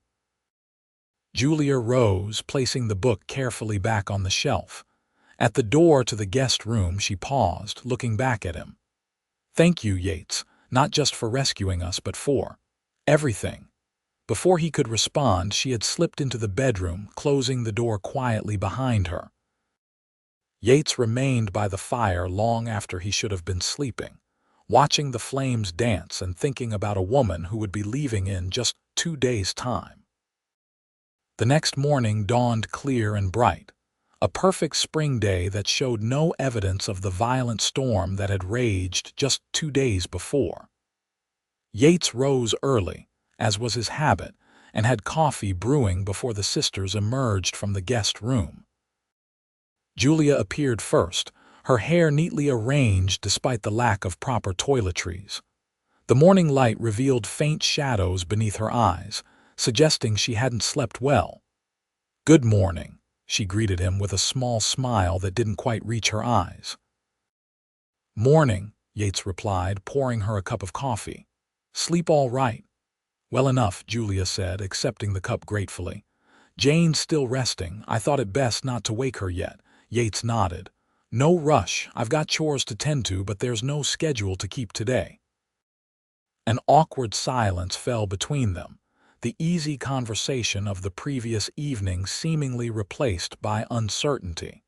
Julia rose, placing the book carefully back on the shelf. At the door to the guest room, she paused, looking back at him. Thank you, Yates, not just for rescuing us, but for everything. Before he could respond, she had slipped into the bedroom, closing the door quietly behind her. Yates remained by the fire long after he should have been sleeping, watching the flames dance and thinking about a woman who would be leaving in just 2 days' time. The next morning dawned clear and bright. a perfect spring day that showed no evidence of the violent storm that had raged just 2 days before. Yates rose early, as was his habit, and had coffee brewing before the sisters emerged from the guest room. Julia appeared first, her hair neatly arranged despite the lack of proper toiletries. The morning light revealed faint shadows beneath her eyes, suggesting she hadn't slept well. "Good morning," she greeted him with a small smile that didn't quite reach her eyes. "Morning," Yates replied, pouring her a cup of coffee. "Sleep all right?" "Well enough," Julia said, accepting the cup gratefully. "Jane's still resting. I thought it best not to wake her yet." Yates nodded. "No rush. I've got chores to tend to, but there's no schedule to keep today." An awkward silence fell between them, the easy conversation of the previous evening seemingly replaced by uncertainty.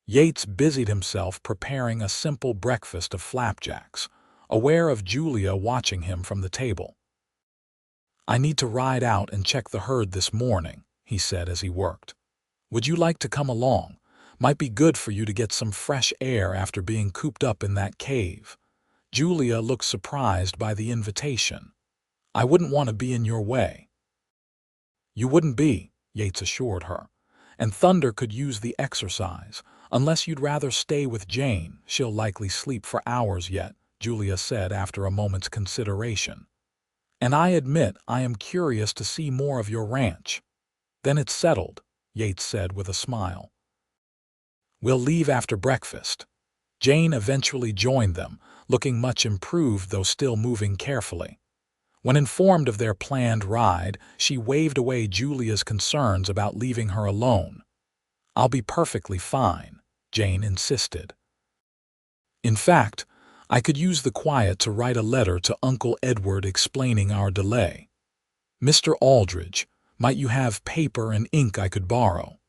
Yates busied himself preparing a simple breakfast of flapjacks, aware of Julia watching him from the table. "I need to ride out and check the herd this morning," he said as he worked. "Would you like to come along? Might be good for you to get some fresh air after being cooped up in that cave." Julia looked surprised by the invitation. "I wouldn't want to be in your way." "You wouldn't be," Yates assured her. "And Thunder could use the exercise. Unless you'd rather stay with Jane, she'll likely sleep for hours yet," Julia said after a moment's consideration. "And I admit I am curious to see more of your ranch." "Then it's settled," Yates said with a smile. "We'll leave after breakfast." Jane eventually joined them, looking much improved though still moving carefully. When informed of their planned ride, she waved away Julia's concerns about leaving her alone. "I'll be perfectly fine," Jane insisted. "In fact, I could use the quiet to write a letter to Uncle Edward explaining our delay. Mr. Aldridge, might you have paper and ink I could borrow?"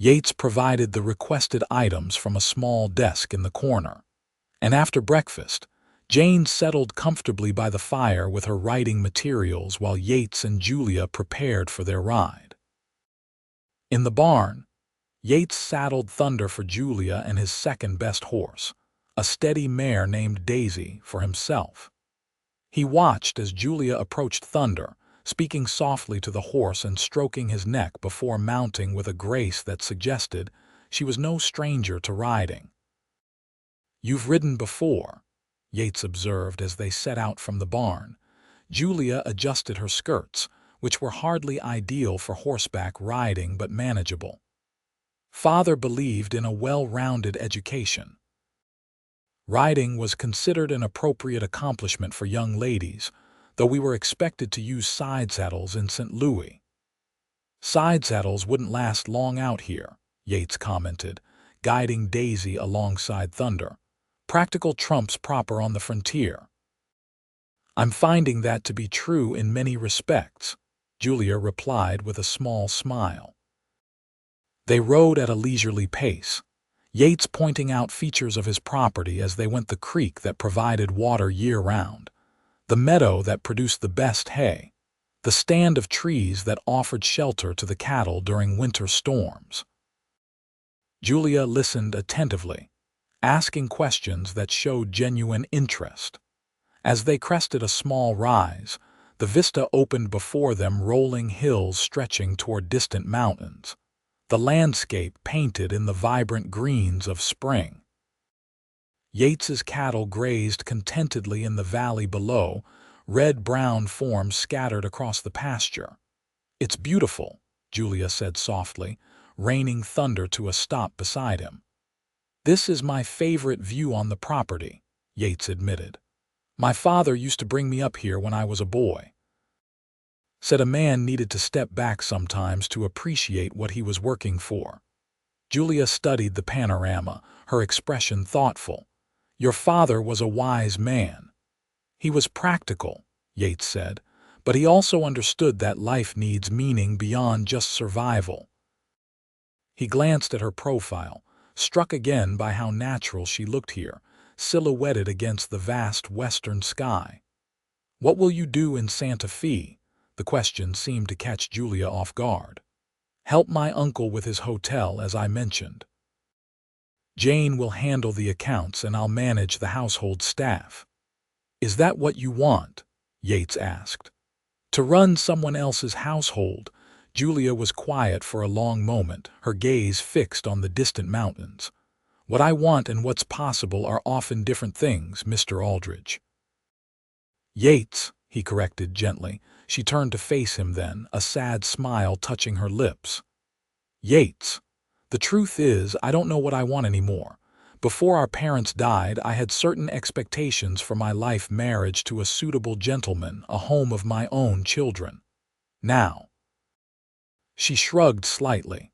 Yates provided the requested items from a small desk in the corner. And after breakfast, Jane settled comfortably by the fire with her writing materials while Yates and Julia prepared for their ride. In the barn, Yates saddled Thunder for Julia and his second-best horse, a steady mare named Daisy, for himself. He watched as Julia approached Thunder, speaking softly to the horse and stroking his neck before mounting with a grace that suggested she was no stranger to riding. "You've ridden before," Yates observed as they set out from the barn. Julia adjusted her skirts, which were hardly ideal for horseback riding but manageable. Father believed in a well-rounded education. Riding was considered an appropriate accomplishment for young ladies, though we were expected to use side saddles in St. Louis. "Side saddles wouldn't last long out here," Yates commented, guiding Daisy alongside Thunder. "Practical trumps proper on the frontier." "I'm finding that to be true in many respects," Julia replied with a small smile. They rode at a leisurely pace, Yates pointing out features of his property as they went: the creek that provided water year-round, the meadow that produced the best hay, the stand of trees that offered shelter to the cattle during winter storms. Julia listened attentively, asking questions that showed genuine interest. As they crested a small rise, the vista opened before them, rolling hills stretching toward distant mountains, the landscape painted in the vibrant greens of spring. Yates's cattle grazed contentedly in the valley below, red-brown forms scattered across the pasture. "It's beautiful," Julia said softly, reining Thunder to a stop beside him. "This is my favorite view on the property," Yates admitted. "My father used to bring me up here when I was a boy. Said a man needed to step back sometimes to appreciate what he was working for." Julia studied the panorama, her expression thoughtful. "Your father was a wise man." "He was practical," Yates said, "but he also understood that life needs meaning beyond just survival." He glanced at her profile, struck again by how natural she looked here, silhouetted against the vast western sky. "What will you do in Santa Fe?" The question seemed to catch Julia off guard. Help my uncle with his hotel, as I mentioned. Jane will handle the accounts and I'll manage the household staff. Is that what you want? Yates asked. To run someone else's household? Julia was quiet for a long moment, her gaze fixed on the distant mountains. What I want and what's possible are often different things, Mr. Aldridge. Yates, he corrected gently. She turned to face him then, a sad smile touching her lips. Yates, the truth is, I don't know what I want anymore. Before our parents died, I had certain expectations for my life: marriage to a suitable gentleman, a home of my own children. Now, she shrugged slightly.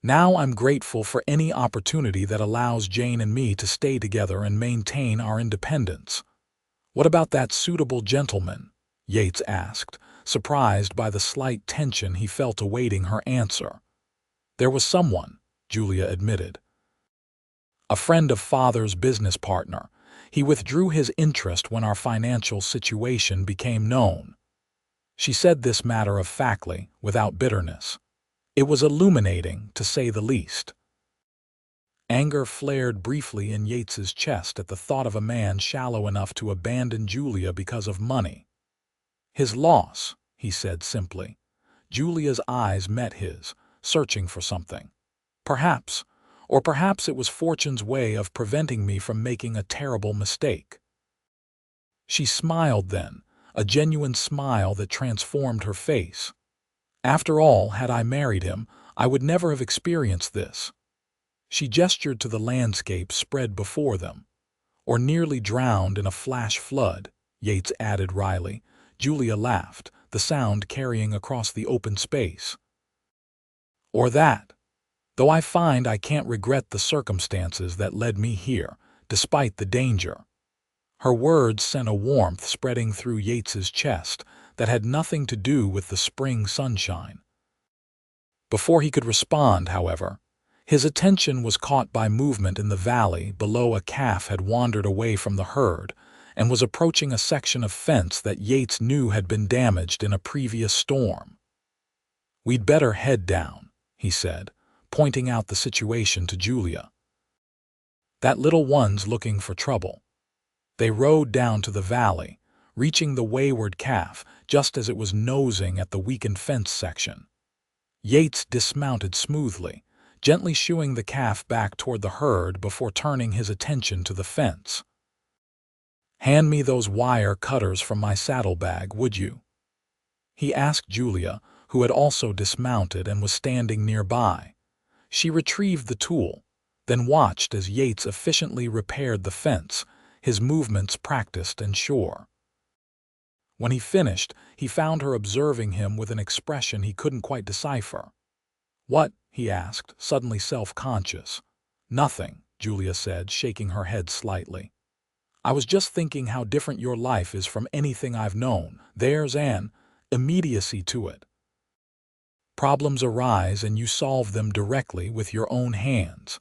Now I'm grateful for any opportunity that allows Jane and me to stay together and maintain our independence. What about that suitable gentleman? Yates asked, surprised by the slight tension he felt awaiting her answer. There was someone, Julia admitted. A friend of Father's business partner. He withdrew his interest when our financial situation became known. She said this matter-of-factly, without bitterness. It was illuminating, to say the least. Anger flared briefly in Yates's chest at the thought of a man shallow enough to abandon Julia because of money. His loss, he said simply. Julia's eyes met his, searching for something. Perhaps it was fortune's way of preventing me from making a terrible mistake. She smiled then, a genuine smile that transformed her face. After all, had I married him, I would never have experienced this. She gestured to the landscape spread before them. Or nearly drowned in a flash flood, Yates added wryly. Julia laughed, the sound carrying across the open space. Or that. Though I find I can't regret the circumstances that led me here, despite the danger. Her words sent a warmth spreading through Yates's chest that had nothing to do with the spring sunshine. Before he could respond, however, his attention was caught by movement in the valley below. A calf had wandered away from the herd and was approaching a section of fence that Yates knew had been damaged in a previous storm. We'd better head down, he said, pointing out the situation to Julia. That little one's looking for trouble. They rode down to the valley, reaching the wayward calf just as it was nosing at the weakened fence section. Yates dismounted smoothly, gently shooing the calf back toward the herd before turning his attention to the fence. Hand me those wire cutters from my saddlebag, would you? He asked Julia, who had also dismounted and was standing nearby. She retrieved the tool, then watched as Yates efficiently repaired the fence, his movements practiced and sure. When he finished, he found her observing him with an expression he couldn't quite decipher. What? He asked, suddenly self-conscious. Nothing, Julia said, shaking her head slightly. I was just thinking how different your life is from anything I've known. There's an immediacy to it. Problems arise and you solve them directly with your own hands.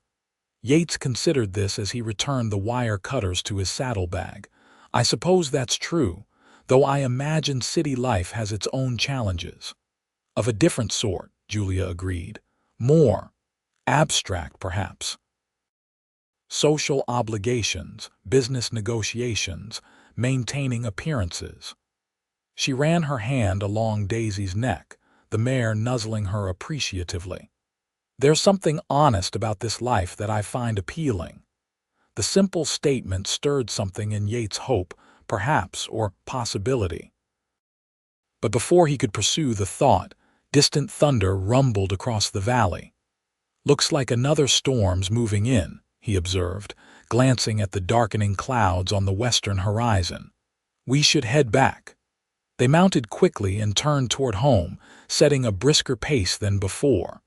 Yates considered this as he returned the wire cutters to his saddlebag. I suppose that's true, though I imagine city life has its own challenges. Of a different sort, Julia agreed. More abstract, perhaps. Social obligations, business negotiations, maintaining appearances. She ran her hand along Daisy's neck, the mare nuzzling her appreciatively. There's something honest about this life that I find appealing. The simple statement stirred something in Yates' hope, perhaps, or possibility. But before he could pursue the thought, distant thunder rumbled across the valley. Looks like another storm's moving in, he observed, glancing at the darkening clouds on the western horizon. We should head back. They mounted quickly and turned toward home, setting a brisker pace than before.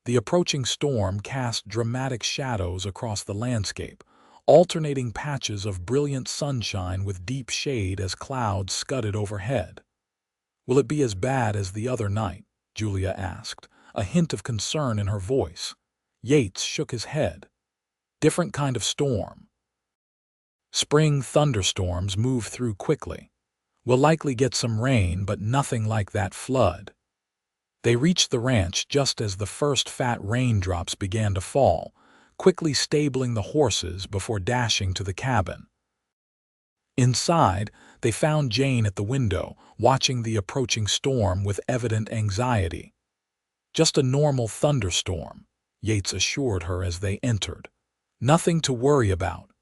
The approaching storm cast dramatic shadows across the landscape, alternating patches of brilliant sunshine with deep shade as clouds scudded overhead. Will it be as bad as the other night? Julia asked, a hint of concern in her voice. Yates shook his head. Different kind of storm. Spring thunderstorms move through quickly. We'll likely get some rain, but nothing like that flood. They reached the ranch just as the first fat raindrops began to fall, quickly stabling the horses before dashing to the cabin. Inside, they found Jane at the window, watching the approaching storm with evident anxiety. "Just a normal thunderstorm," Yates assured her as they entered. "Nothing to worry about."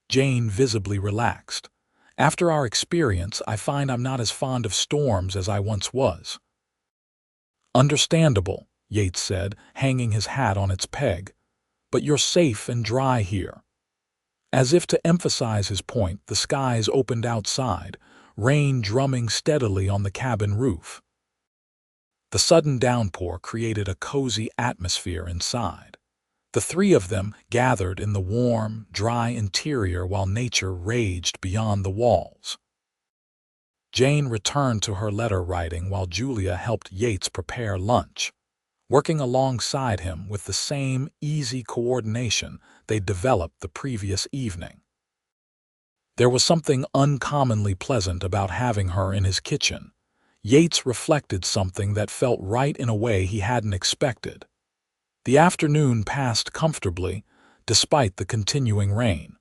Jane visibly relaxed. "After our experience, I find I'm not as fond of storms as I once was." "Understandable," Yates said, hanging his hat on its peg. "But you're safe and dry here." As if to emphasize his point, the skies opened outside, rain drumming steadily on the cabin roof. The sudden downpour created a cozy atmosphere inside. The three of them gathered in the warm, dry interior while nature raged beyond the walls. Jane returned to her letter writing while Julia helped Yates prepare lunch, working alongside him with the same easy coordination they'd developed the previous evening. There was something uncommonly pleasant about having her in his kitchen. Yates reflected something that felt right in a way he hadn't expected. The afternoon passed comfortably, despite the continuing rain.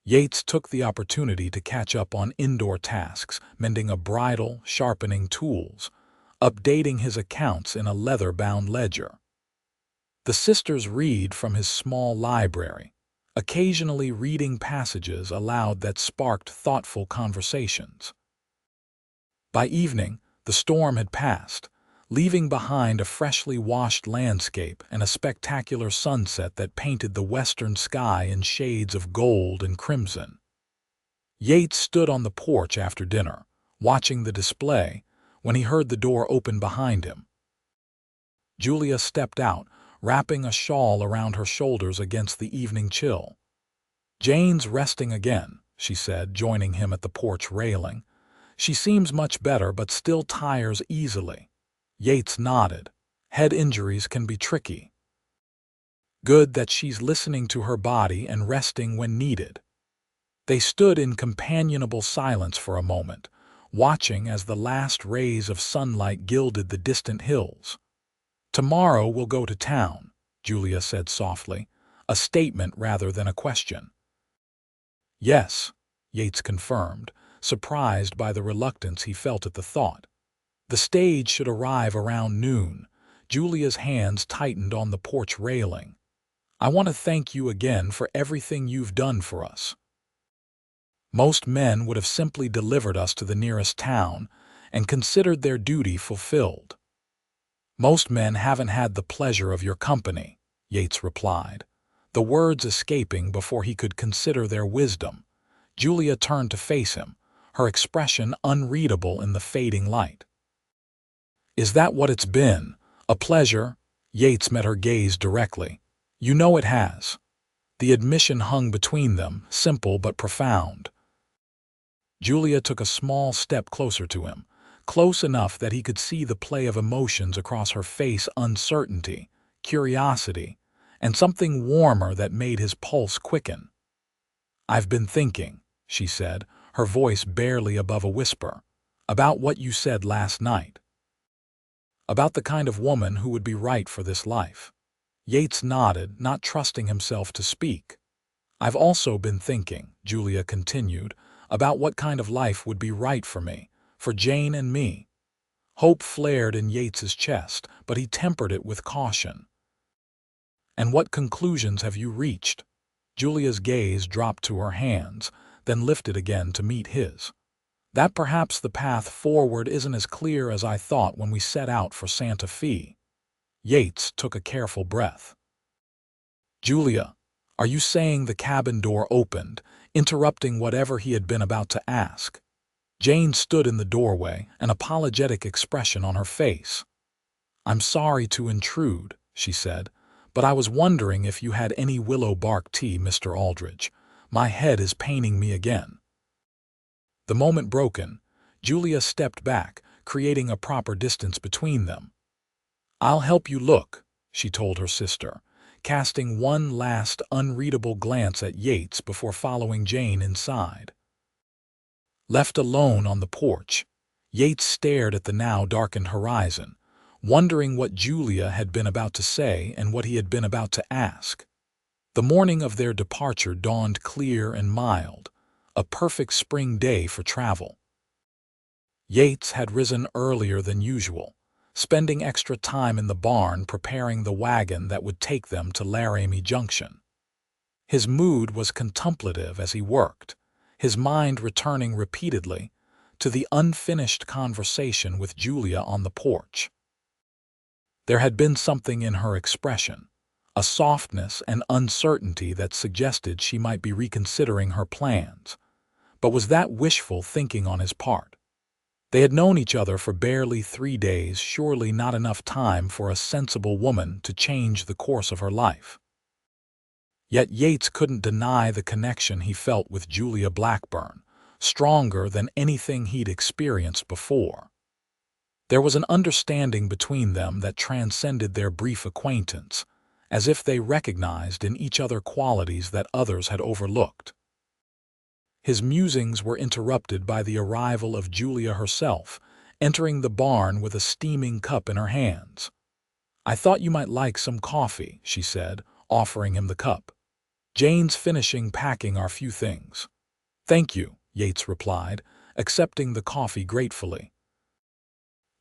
Yates took the opportunity to catch up on indoor tasks, mending a bridle, sharpening tools, updating his accounts in a leather-bound ledger. The sisters read from his small library, occasionally reading passages aloud that sparked thoughtful conversations. By evening, the storm had passed, leaving behind a freshly washed landscape and a spectacular sunset that painted the western sky in shades of gold and crimson. Yates stood on the porch after dinner, watching the display, when he heard the door open behind him. Julia stepped out, wrapping a shawl around her shoulders against the evening chill. "Jane's resting again," she said, joining him at the porch railing. "She seems much better but still tires easily." Yates nodded. "Head injuries can be tricky." "Good that she's listening to her body and resting when needed." They stood in companionable silence for a moment, watching as the last rays of sunlight gilded the distant hills. "Tomorrow we'll go to town," Julia said softly, a statement rather than a question. "Yes," Yates confirmed, surprised by the reluctance he felt at the thought. The stage should arrive around noon. Julia's hands tightened on the porch railing. "I want to thank you again for everything you've done for us." Most men would have simply delivered us to the nearest town and considered their duty fulfilled. "Most men haven't had the pleasure of your company," Yates replied, the words escaping before he could consider their wisdom. Julia turned to face him, her expression unreadable in the fading light. "Is that what it's been? A pleasure?" Yates met her gaze directly. "You know it has." The admission hung between them, simple but profound. Julia took a small step closer to him, close enough that he could see the play of emotions across her face: uncertainty, curiosity, and something warmer that made his pulse quicken. "I've been thinking," she said, her voice barely above a whisper, "about what you said last night. About the kind of woman who would be right for this life." Yates nodded, not trusting himself to speak. "I've also been thinking," Julia continued, "about what kind of life would be right for me, for Jane and me." Hope flared in Yates's chest, but he tempered it with caution. "And what conclusions have you reached?" Julia's gaze dropped to her hands, then lifted again to meet his. "That perhaps the path forward isn't as clear as I thought when we set out for Santa Fe." Yates took a careful breath. "Julia, are you saying—" The cabin door opened, interrupting whatever he had been about to ask. Jane stood in the doorway, an apologetic expression on her face. "I'm sorry to intrude," she said, "but I was wondering if you had any willow bark tea, Mr. Aldridge. My head is paining me again." The moment broken, Julia stepped back, creating a proper distance between them. "I'll help you look," she told her sister, casting one last unreadable glance at Yates before following Jane inside. Left alone on the porch, Yates stared at the now darkened horizon, wondering what Julia had been about to say and what he had been about to ask. The morning of their departure dawned clear and mild, a perfect spring day for travel. Yates had risen earlier than usual, spending extra time in the barn preparing the wagon that would take them to Laramie Junction. His mood was contemplative as he worked, his mind returning repeatedly to the unfinished conversation with Julia on the porch. There had been something in her expression, a softness and uncertainty that suggested she might be reconsidering her plans. But was that wishful thinking on his part? They had known each other for barely 3 days, surely not enough time for a sensible woman to change the course of her life. Yet Yates couldn't deny the connection he felt with Julia Blackburn, stronger than anything he'd experienced before. There was an understanding between them that transcended their brief acquaintance, as if they recognized in each other qualities that others had overlooked. His musings were interrupted by the arrival of Julia herself, entering the barn with a steaming cup in her hands. "I thought you might like some coffee," she said, offering him the cup. "Jane's finishing packing our few things." "Thank you," Yates replied, accepting the coffee gratefully.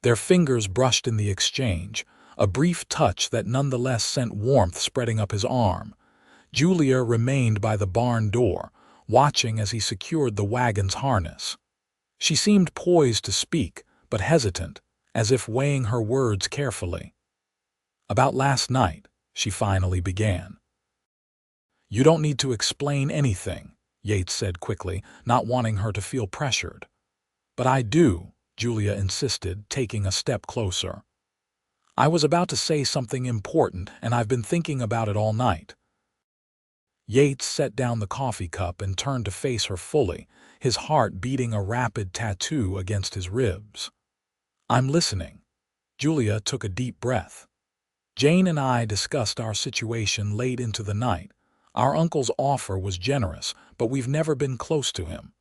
Their fingers brushed in the exchange, a brief touch that nonetheless sent warmth spreading up his arm. Julia remained by the barn door, watching as he secured the wagon's harness. She seemed poised to speak, but hesitant, as if weighing her words carefully. "About last night," she finally began. "You don't need to explain anything," Yates said quickly, not wanting her to feel pressured. "But I do," Julia insisted, taking a step closer. "I was about to say something important, and I've been thinking about it all night." Yates set down the coffee cup and turned to face her fully, his heart beating a rapid tattoo against his ribs. "I'm listening." Julia took a deep breath. "Jane and I discussed our situation late into the night. Our uncle's offer was generous, but we've never been close to him.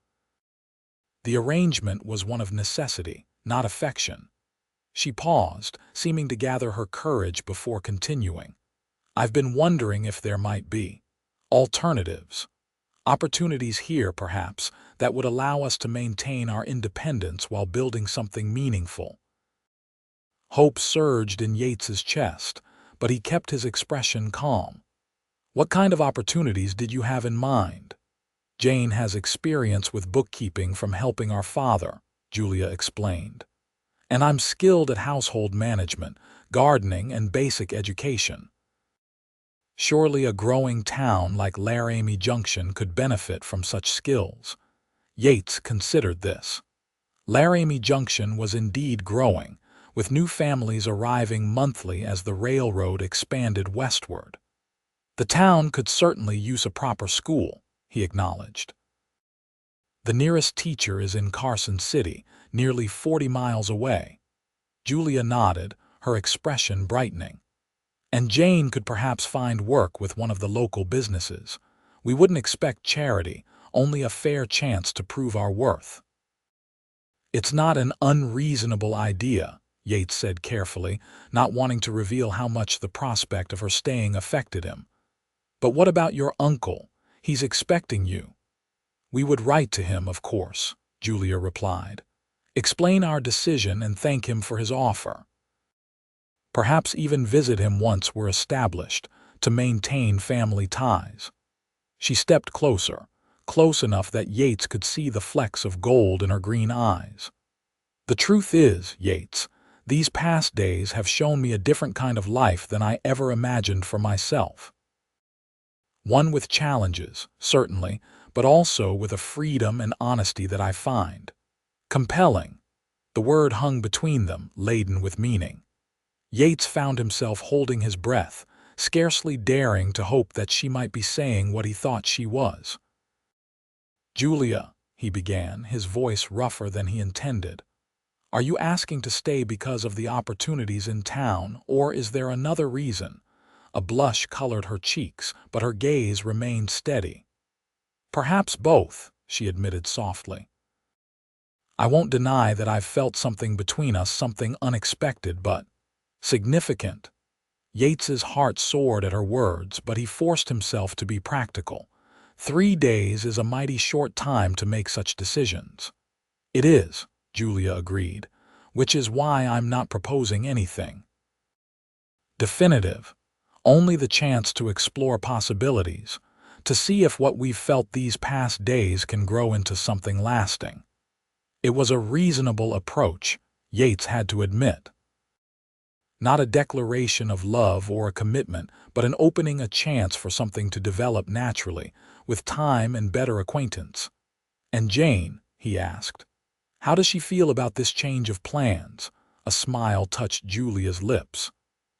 The arrangement was one of necessity, not affection." She paused, seeming to gather her courage before continuing. "I've been wondering if there might be alternatives. Opportunities here, perhaps, that would allow us to maintain our independence while building something meaningful." Hope surged in Yates's chest, but he kept his expression calm. "What kind of opportunities did you have in mind?" "Jane has experience with bookkeeping from helping our father," Julia explained. "And I'm skilled at household management, gardening, and basic education. Surely a growing town like Laramie Junction could benefit from such skills." Yates considered this. Laramie Junction was indeed growing, with new families arriving monthly as the railroad expanded westward. "The town could certainly use a proper school," he acknowledged. "The nearest teacher is in Carson City, nearly 40 miles away." Julia nodded, her expression brightening. "And Jane could perhaps find work with one of the local businesses. We wouldn't expect charity, only a fair chance to prove our worth." "It's not an unreasonable idea," Yates said carefully, not wanting to reveal how much the prospect of her staying affected him. "But what about your uncle? He's expecting you." "We would write to him, of course," Julia replied. "Explain our decision and thank him for his offer. Perhaps even visit him once we're established, to maintain family ties." She stepped closer, close enough that Yates could see the flecks of gold in her green eyes. "The truth is, Yates, these past days have shown me a different kind of life than I ever imagined for myself. One with challenges, certainly, but also with a freedom and honesty that I find compelling." The word hung between them, laden with meaning. Yates found himself holding his breath, scarcely daring to hope that she might be saying what he thought she was. "Julia," he began, his voice rougher than he intended, "are you asking to stay because of the opportunities in town, or is there another reason?" A blush colored her cheeks, but her gaze remained steady. "Perhaps both," she admitted softly. "I won't deny that I've felt something between us, something unexpected, but Significant. Yates's heart soared at her words, but he forced himself to be practical. 3 days is a mighty short time to make such decisions. It is, Julia agreed, which is why I'm not proposing anything definitive, only the chance to explore possibilities, to see if what we've felt these past days can grow into something lasting. It was a reasonable approach, Yates had to admit. Not a declaration of love or a commitment, but an opening a chance for something to develop naturally, with time and better acquaintance. And Jane, he asked, how does she feel about this change of plans? A smile touched Julia's lips.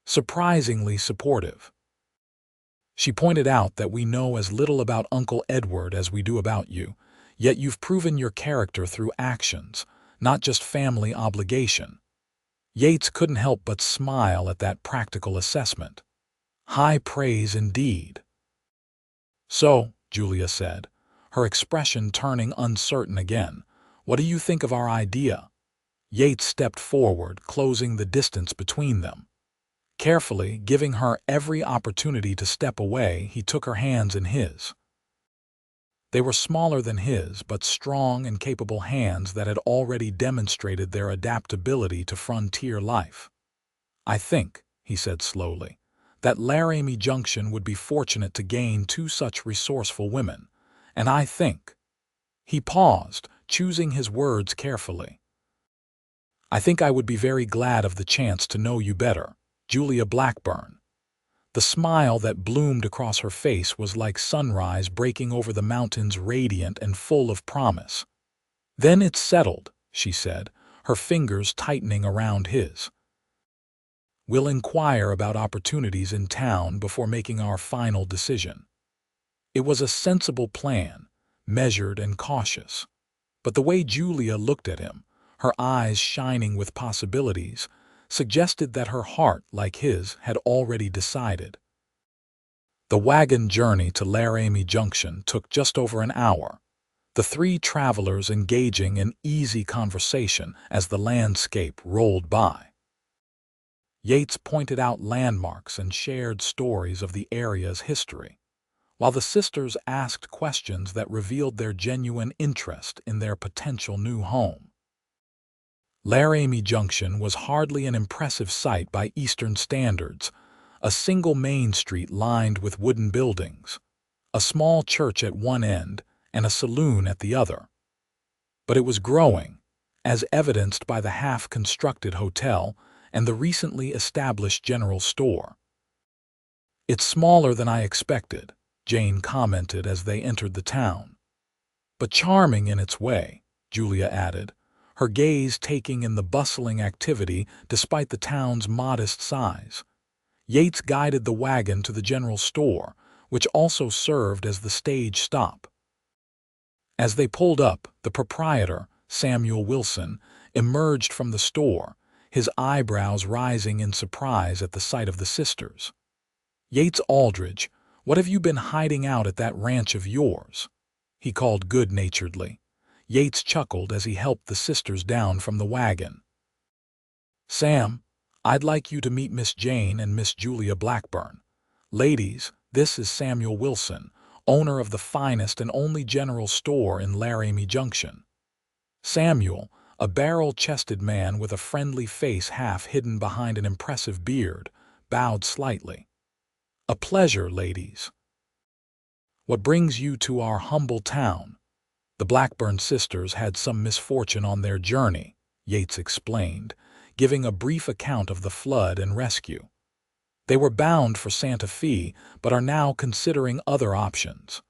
Surprisingly supportive. She pointed out that we know as little about Uncle Edward as we do about you, yet you've proven your character through actions, not just family obligation. Yates couldn't help but smile at that practical assessment. High praise indeed. So, Julia said, her expression turning uncertain again, what do you think of our idea? Yates stepped forward, closing the distance between them. Carefully, giving her every opportunity to step away, he took her hands in his. They were smaller than his, but strong and capable hands that had already demonstrated their adaptability to frontier life. I think, he said slowly, that Laramie Junction would be fortunate to gain 2 such resourceful women, and I think. He paused, choosing his words carefully. I think I would be very glad of the chance to know you better, Julia Blackburn. The smile that bloomed across her face was like sunrise breaking over the mountains, radiant and full of promise. Then it's settled, she said, her fingers tightening around his. We'll inquire about opportunities in town before making our final decision. It was a sensible plan, measured and cautious. But the way Julia looked at him, her eyes shining with possibilities, suggested that her heart, like his, had already decided. The wagon journey to Laramie Junction took just over an hour, the 3 travelers engaging in easy conversation as the landscape rolled by. Yates pointed out landmarks and shared stories of the area's history, while the sisters asked questions that revealed their genuine interest in their potential new home. Laramie Junction was hardly an impressive sight by Eastern standards, a single main street lined with wooden buildings, a small church at one end and a saloon at the other. But it was growing, as evidenced by the half-constructed hotel and the recently established general store. It's smaller than I expected, Jane commented as they entered the town. But charming in its way, Julia added, her gaze taking in the bustling activity despite the town's modest size. Yates guided the wagon to the general store, which also served as the stage stop. As they pulled up, the proprietor, Samuel Wilson, emerged from the store, his eyebrows rising in surprise at the sight of the sisters. Yates Aldridge, what have you been hiding out at that ranch of yours? He called good-naturedly. Yates chuckled as he helped the sisters down from the wagon. Sam, I'd like you to meet Miss Jane and Miss Julia Blackburn. Ladies, this is Samuel Wilson, owner of the finest and only general store in Laramie Junction. Samuel, a barrel-chested man with a friendly face half hidden behind an impressive beard, bowed slightly. A pleasure, ladies. What brings you to our humble town? The Blackburn sisters had some misfortune on their journey, Yates explained, giving a brief account of the flood and rescue. They were bound for Santa Fe, but are now considering other options.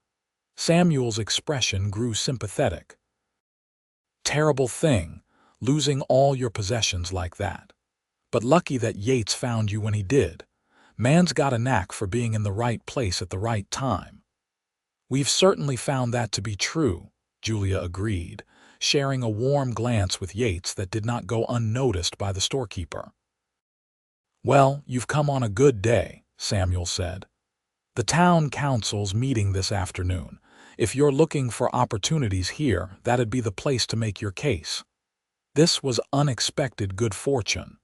Samuel's expression grew sympathetic. Terrible thing, losing all your possessions like that. But lucky that Yates found you when he did. Man's got a knack for being in the right place at the right time. We've certainly found that to be true, Julia agreed, sharing a warm glance with Yates that did not go unnoticed by the storekeeper. Well, you've come on a good day, Samuel said. The town council's meeting this afternoon. If you're looking for opportunities here, that'd be the place to make your case. This was unexpected good fortune.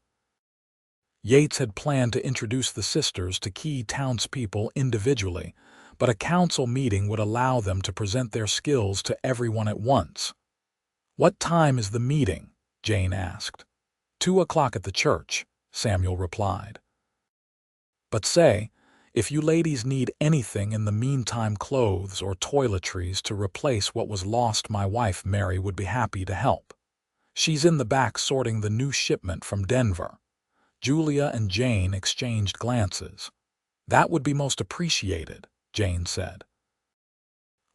Yates had planned to introduce the sisters to key townspeople individually, but a council meeting would allow them to present their skills to everyone at once. "What time is the meeting?" Jane asked. 2 o'clock at the church," Samuel replied. "But say, if you ladies need anything in the meantime, clothes or toiletries to replace what was lost, my wife Mary would be happy to help. She's in the back sorting the new shipment from Denver." Julia and Jane exchanged glances. "That would be most appreciated," Jane said.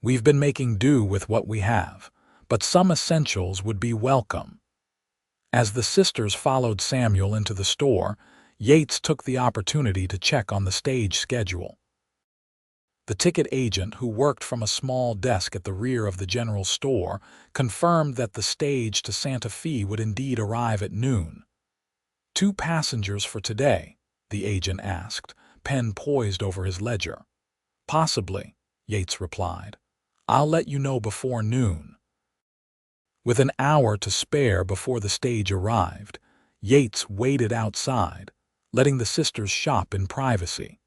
"We've been making do with what we have, but some essentials would be welcome." As the sisters followed Samuel into the store, Yates took the opportunity to check on the stage schedule. The ticket agent, who worked from a small desk at the rear of the general store, confirmed that the stage to Santa Fe would indeed arrive at noon. "2 passengers for today?" the agent asked, pen poised over his ledger. "Possibly," Yates replied. "I'll let you know before noon." With an hour to spare before the stage arrived, Yates waited outside, letting the sisters shop in privacy.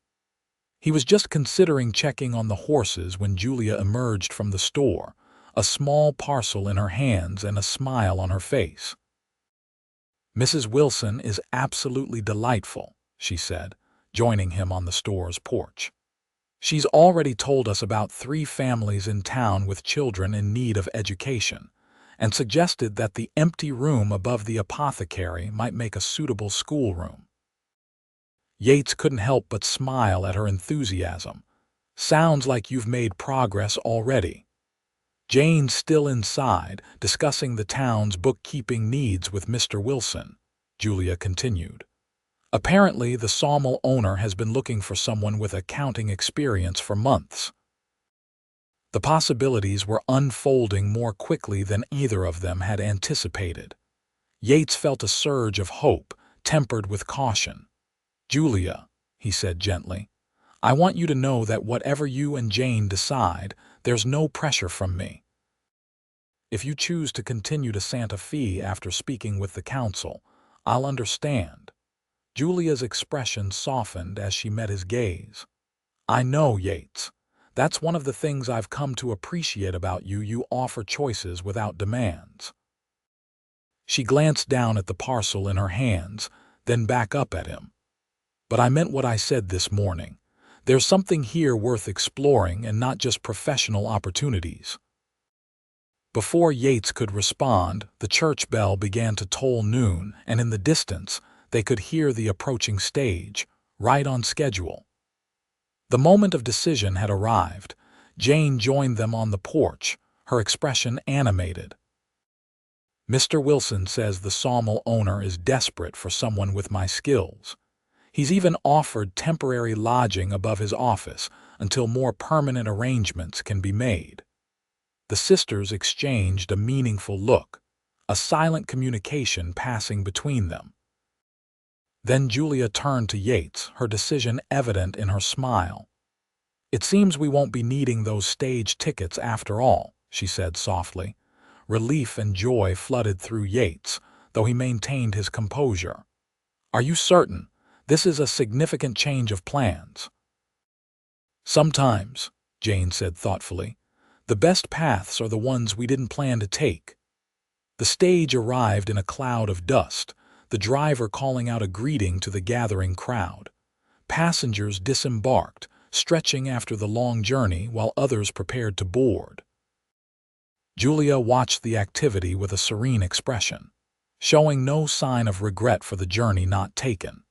He was just considering checking on the horses when Julia emerged from the store, a small parcel in her hands and a smile on her face. "Mrs. Wilson is absolutely delightful," she said, joining him on the store's porch. "She's already told us about 3 families in town with children in need of education, and suggested that the empty room above the apothecary might make a suitable schoolroom." Yates couldn't help but smile at her enthusiasm. "Sounds like you've made progress already." Jane's still inside, discussing the town's bookkeeping needs with Mr. Wilson, Julia continued. "Apparently, the sawmill owner has been looking for someone with accounting experience for months." The possibilities were unfolding more quickly than either of them had anticipated. Yates felt a surge of hope, tempered with caution. "Julia," he said gently, "I want you to know that whatever you and Jane decide, there's no pressure from me. If you choose to continue to Santa Fe after speaking with the council, I'll understand." Julia's expression softened as she met his gaze. "I know, Yates. That's one of the things I've come to appreciate about you. You offer choices without demands." She glanced down at the parcel in her hands, then back up at him. "But I meant what I said this morning. There's something here worth exploring, and not just professional opportunities." Before Yates could respond, the church bell began to toll noon, and in the distance, they could hear the approaching stage, right on schedule. The moment of decision had arrived. Jane joined them on the porch, her expression animated. "Mr. Wilson says the sawmill owner is desperate for someone with my skills. He's even offered temporary lodging above his office until more permanent arrangements can be made." The sisters exchanged a meaningful look, a silent communication passing between them. Then Julia turned to Yates, her decision evident in her smile. "It seems we won't be needing those stage tickets after all," she said softly. Relief and joy flooded through Yates, though he maintained his composure. "Are you certain? This is a significant change of plans." "Sometimes," Jane said thoughtfully, "the best paths are the ones we didn't plan to take." The stage arrived in a cloud of dust, the driver calling out a greeting to the gathering crowd. Passengers disembarked, stretching after the long journey while others prepared to board. Julia watched the activity with a serene expression, showing no sign of regret for the journey not taken.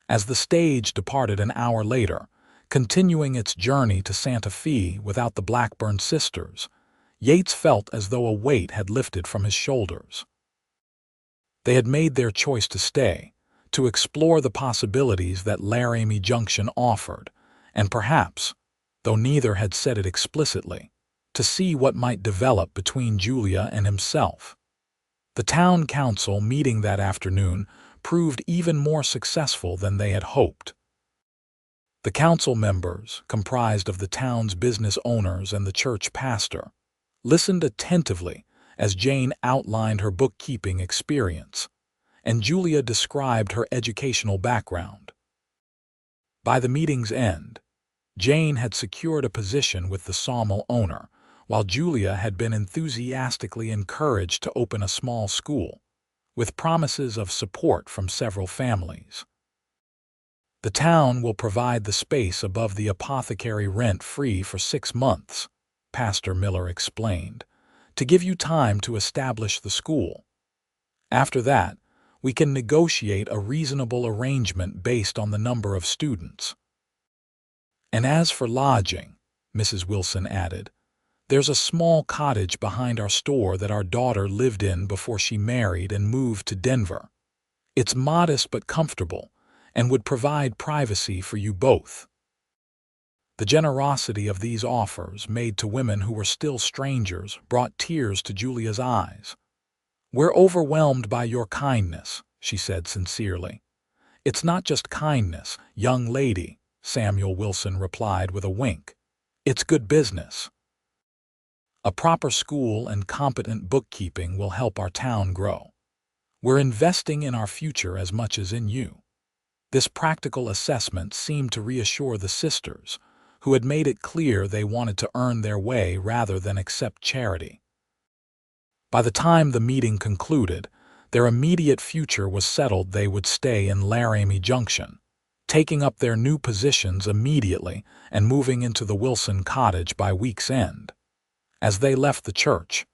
As the stage departed an hour later, continuing its journey to Santa Fe without the Blackburn sisters, Yates felt as though a weight had lifted from his shoulders. They had made their choice to stay, to explore the possibilities that Laramie Junction offered, and perhaps, though neither had said it explicitly, to see what might develop between Julia and himself. The town council meeting that afternoon proved even more successful than they had hoped. The council members, comprised of the town's business owners and the church pastor, listened attentively as Jane outlined her bookkeeping experience, and Julia described her educational background. By the meeting's end, Jane had secured a position with the sawmill owner, while Julia had been enthusiastically encouraged to open a small school, with promises of support from several families. The town will provide the space above the apothecary rent-free for 6 months, Pastor Miller explained, to give you time to establish the school. After that, we can negotiate a reasonable arrangement based on the number of students. And as for lodging, Mrs. Wilson added, there's a small cottage behind our store that our daughter lived in before she married and moved to Denver. It's modest but comfortable, and would provide privacy for you both. The generosity of these offers, made to women who were still strangers, brought tears to Julia's eyes. "We're overwhelmed by your kindness," she said sincerely. "It's not just kindness, young lady," Samuel Wilson replied with a wink. "It's good business. A proper school and competent bookkeeping will help our town grow. We're investing in our future as much as in you." This practical assessment seemed to reassure the sisters, who had made it clear they wanted to earn their way rather than accept charity. By the time the meeting concluded, their immediate future was settled. They would stay in Laramie Junction, taking up their new positions immediately and moving into the Wilson cottage by week's end. As they left the church,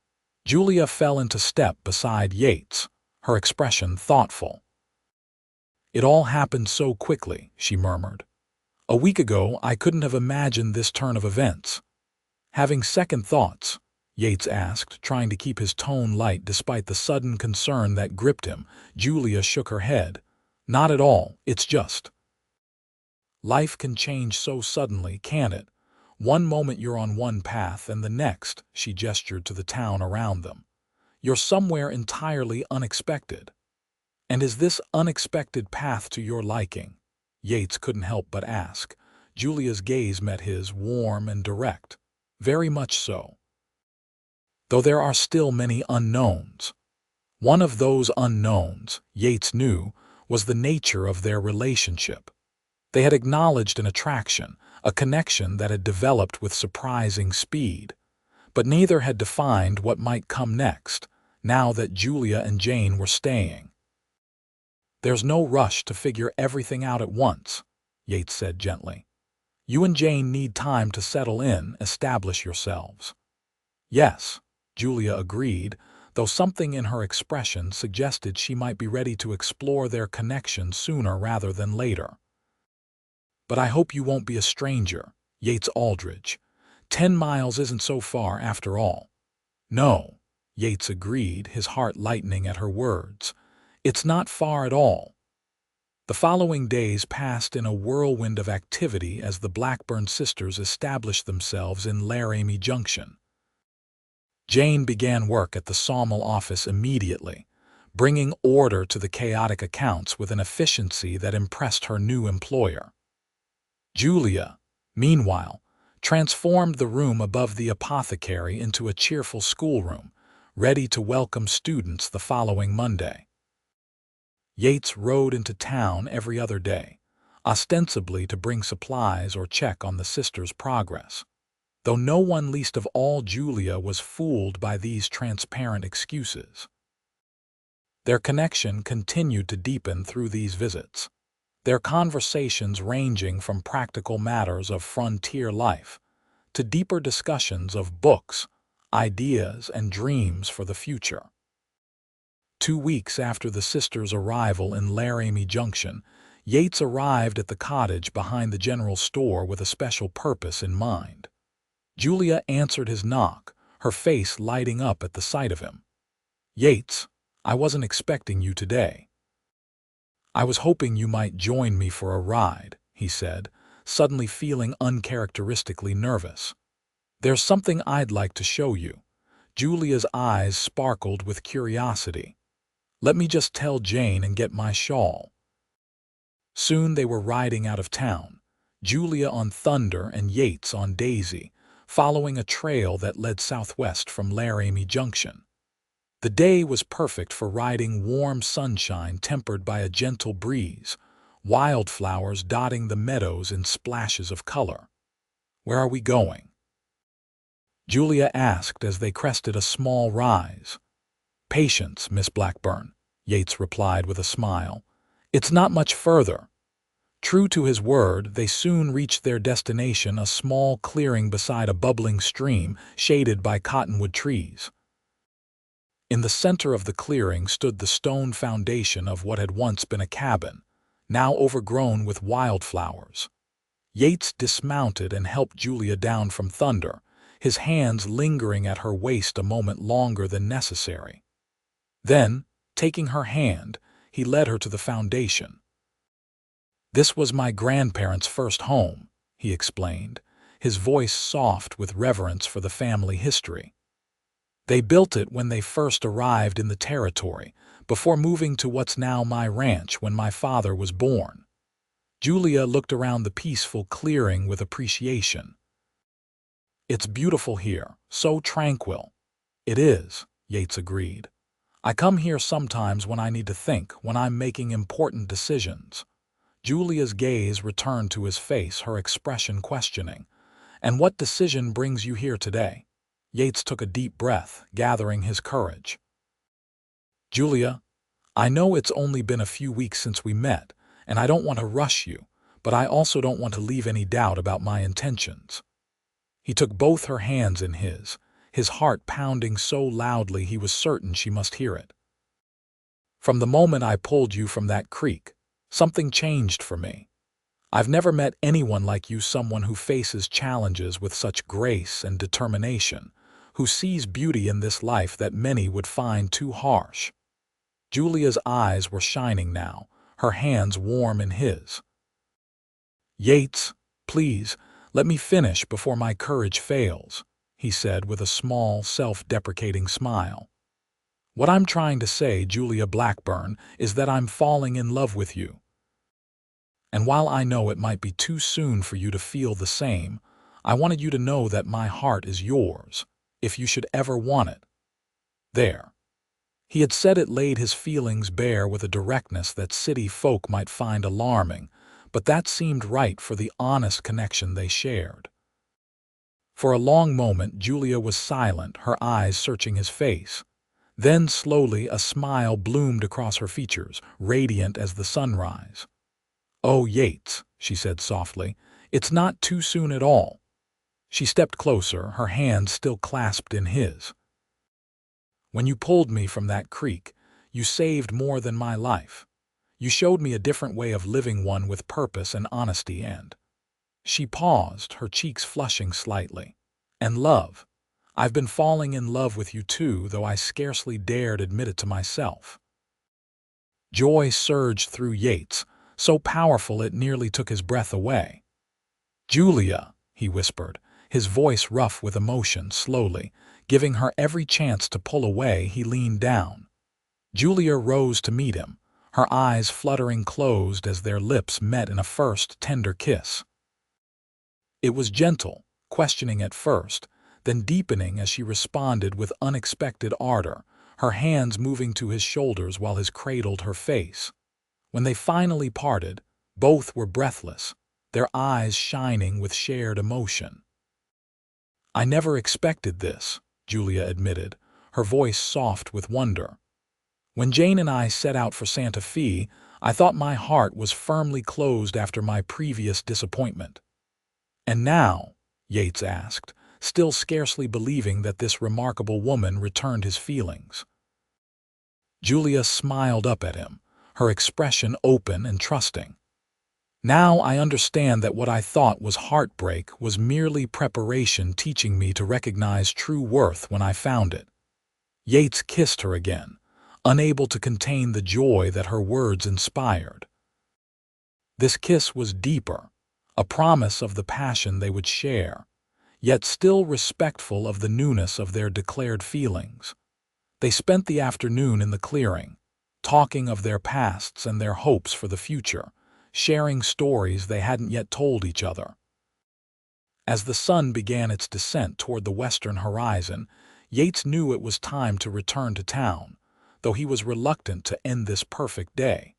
Julia fell into step beside Yates, her expression thoughtful. "It all happened so quickly," she murmured. "A week ago I couldn't have imagined this turn of events." "Having second thoughts?" Yates asked, trying to keep his tone light despite the sudden concern that gripped him. Julia shook her head. "Not at all, it's just. Life can change so suddenly, can't it? One moment you're on one path and the next," she gestured to the town around them, "you're somewhere entirely unexpected. And is this unexpected path to your liking?" Yates couldn't help but ask. Julia's gaze met his, warm and direct. "Very much so. Though there are still many unknowns." One of those unknowns, Yates knew, was the nature of their relationship. They had acknowledged an attraction, a connection that had developed with surprising speed, but neither had defined what might come next, now that Julia and Jane were staying. "There's no rush to figure everything out at once," Yates said gently. "You and Jane need time to settle in, establish yourselves." "Yes," Julia agreed, though something in her expression suggested she might be ready to explore their connection sooner rather than later. "But I hope you won't be a stranger, Yates Aldridge. 10 miles isn't so far after all." "No," Yates agreed, his heart lightening at her words. "It's not far at all." The following days passed in a whirlwind of activity as the Blackburn sisters established themselves in Laramie Junction. Jane began work at the sawmill office immediately, bringing order to the chaotic accounts with an efficiency that impressed her new employer. Julia, meanwhile, transformed the room above the apothecary into a cheerful schoolroom, ready to welcome students the following Monday. Yates rode into town every other day, ostensibly to bring supplies or check on the sisters' progress, though no one, least of all Julia, was fooled by these transparent excuses. Their connection continued to deepen through these visits, their conversations ranging from practical matters of frontier life to deeper discussions of books, ideas, and dreams for the future. 2 weeks after the sisters' arrival in Laramie Junction, Yates arrived at the cottage behind the general store with a special purpose in mind. Julia answered his knock, her face lighting up at the sight of him. "Yates, I wasn't expecting you today." "I was hoping you might join me for a ride," he said, suddenly feeling uncharacteristically nervous. "There's something I'd like to show you." Julia's eyes sparkled with curiosity. "Let me just tell Jane and get my shawl." Soon they were riding out of town, Julia on Thunder and Yates on Daisy, following a trail that led southwest from Laramie Junction. The day was perfect for riding warm sunshine tempered by a gentle breeze, wildflowers dotting the meadows in splashes of color. "Where are we going?" Julia asked as they crested a small rise. "Patience, Miss Blackburn," Yates replied with a smile. "It's not much further." True to his word, they soon reached their destination, a small clearing beside a bubbling stream shaded by cottonwood trees. In the center of the clearing stood the stone foundation of what had once been a cabin, now overgrown with wildflowers. Yates dismounted and helped Julia down from Thunder, his hands lingering at her waist a moment longer than necessary. Then, taking her hand, he led her to the foundation. "This was my grandparents' first home," he explained, his voice soft with reverence for the family history. "They built it when they first arrived in the territory, before moving to what's now my ranch when my father was born." Julia looked around the peaceful clearing with appreciation. "It's beautiful here, so tranquil." "It is," Yates agreed. "I come here sometimes when I need to think, when I'm making important decisions." Julia's gaze returned to his face, her expression questioning. "And what decision brings you here today?" Yates took a deep breath, gathering his courage. "Julia, I know it's only been a few weeks since we met, and I don't want to rush you, but I also don't want to leave any doubt about my intentions." He took both her hands in his heart pounding so loudly he was certain she must hear it. "From the moment I pulled you from that creek, something changed for me. I've never met anyone like you, someone who faces challenges with such grace and determination, who sees beauty in this life that many would find too harsh." Julia's eyes were shining now, her hands warm in his. "Yates, please, let me finish before my courage fails," he said with a small, self-deprecating smile. "What I'm trying to say, Julia Blackburn, is that I'm falling in love with you. And while I know it might be too soon for you to feel the same, I wanted you to know that my heart is yours, if you should ever want it." There. He had said it, laid his feelings bare with a directness that city folk might find alarming, but that seemed right for the honest connection they shared. For a long moment Julia was silent, her eyes searching his face. Then slowly a smile bloomed across her features, radiant as the sunrise. "Oh, Yates," she said softly, "it's not too soon at all." She stepped closer, her hands still clasped in his. "When you pulled me from that creek, you saved more than my life. You showed me a different way of living, one with purpose and honesty and—" She paused, her cheeks flushing slightly. "And love. I've been falling in love with you too, though I scarcely dared admit it to myself." Joy surged through Yates, so powerful it nearly took his breath away. "Julia," he whispered, his voice rough with emotion. Slowly, giving her every chance to pull away, he leaned down. Julia rose to meet him, her eyes fluttering closed as their lips met in a first tender kiss. It was gentle, questioning at first, then deepening as she responded with unexpected ardor, her hands moving to his shoulders while his cradled her face. When they finally parted, both were breathless, their eyes shining with shared emotion. "I never expected this," Julia admitted, her voice soft with wonder. "When Jane and I set out for Santa Fe, I thought my heart was firmly closed after my previous disappointment." "And now?" Yates asked, still scarcely believing that this remarkable woman returned his feelings. Julia smiled up at him, her expression open and trusting. "Now I understand that what I thought was heartbreak was merely preparation, teaching me to recognize true worth when I found it." Yates kissed her again, unable to contain the joy that her words inspired. This kiss was deeper, a promise of the passion they would share, yet still respectful of the newness of their declared feelings. They spent the afternoon in the clearing, talking of their pasts and their hopes for the future, sharing stories they hadn't yet told each other. As the sun began its descent toward the western horizon, Yates knew it was time to return to town, though he was reluctant to end this perfect day.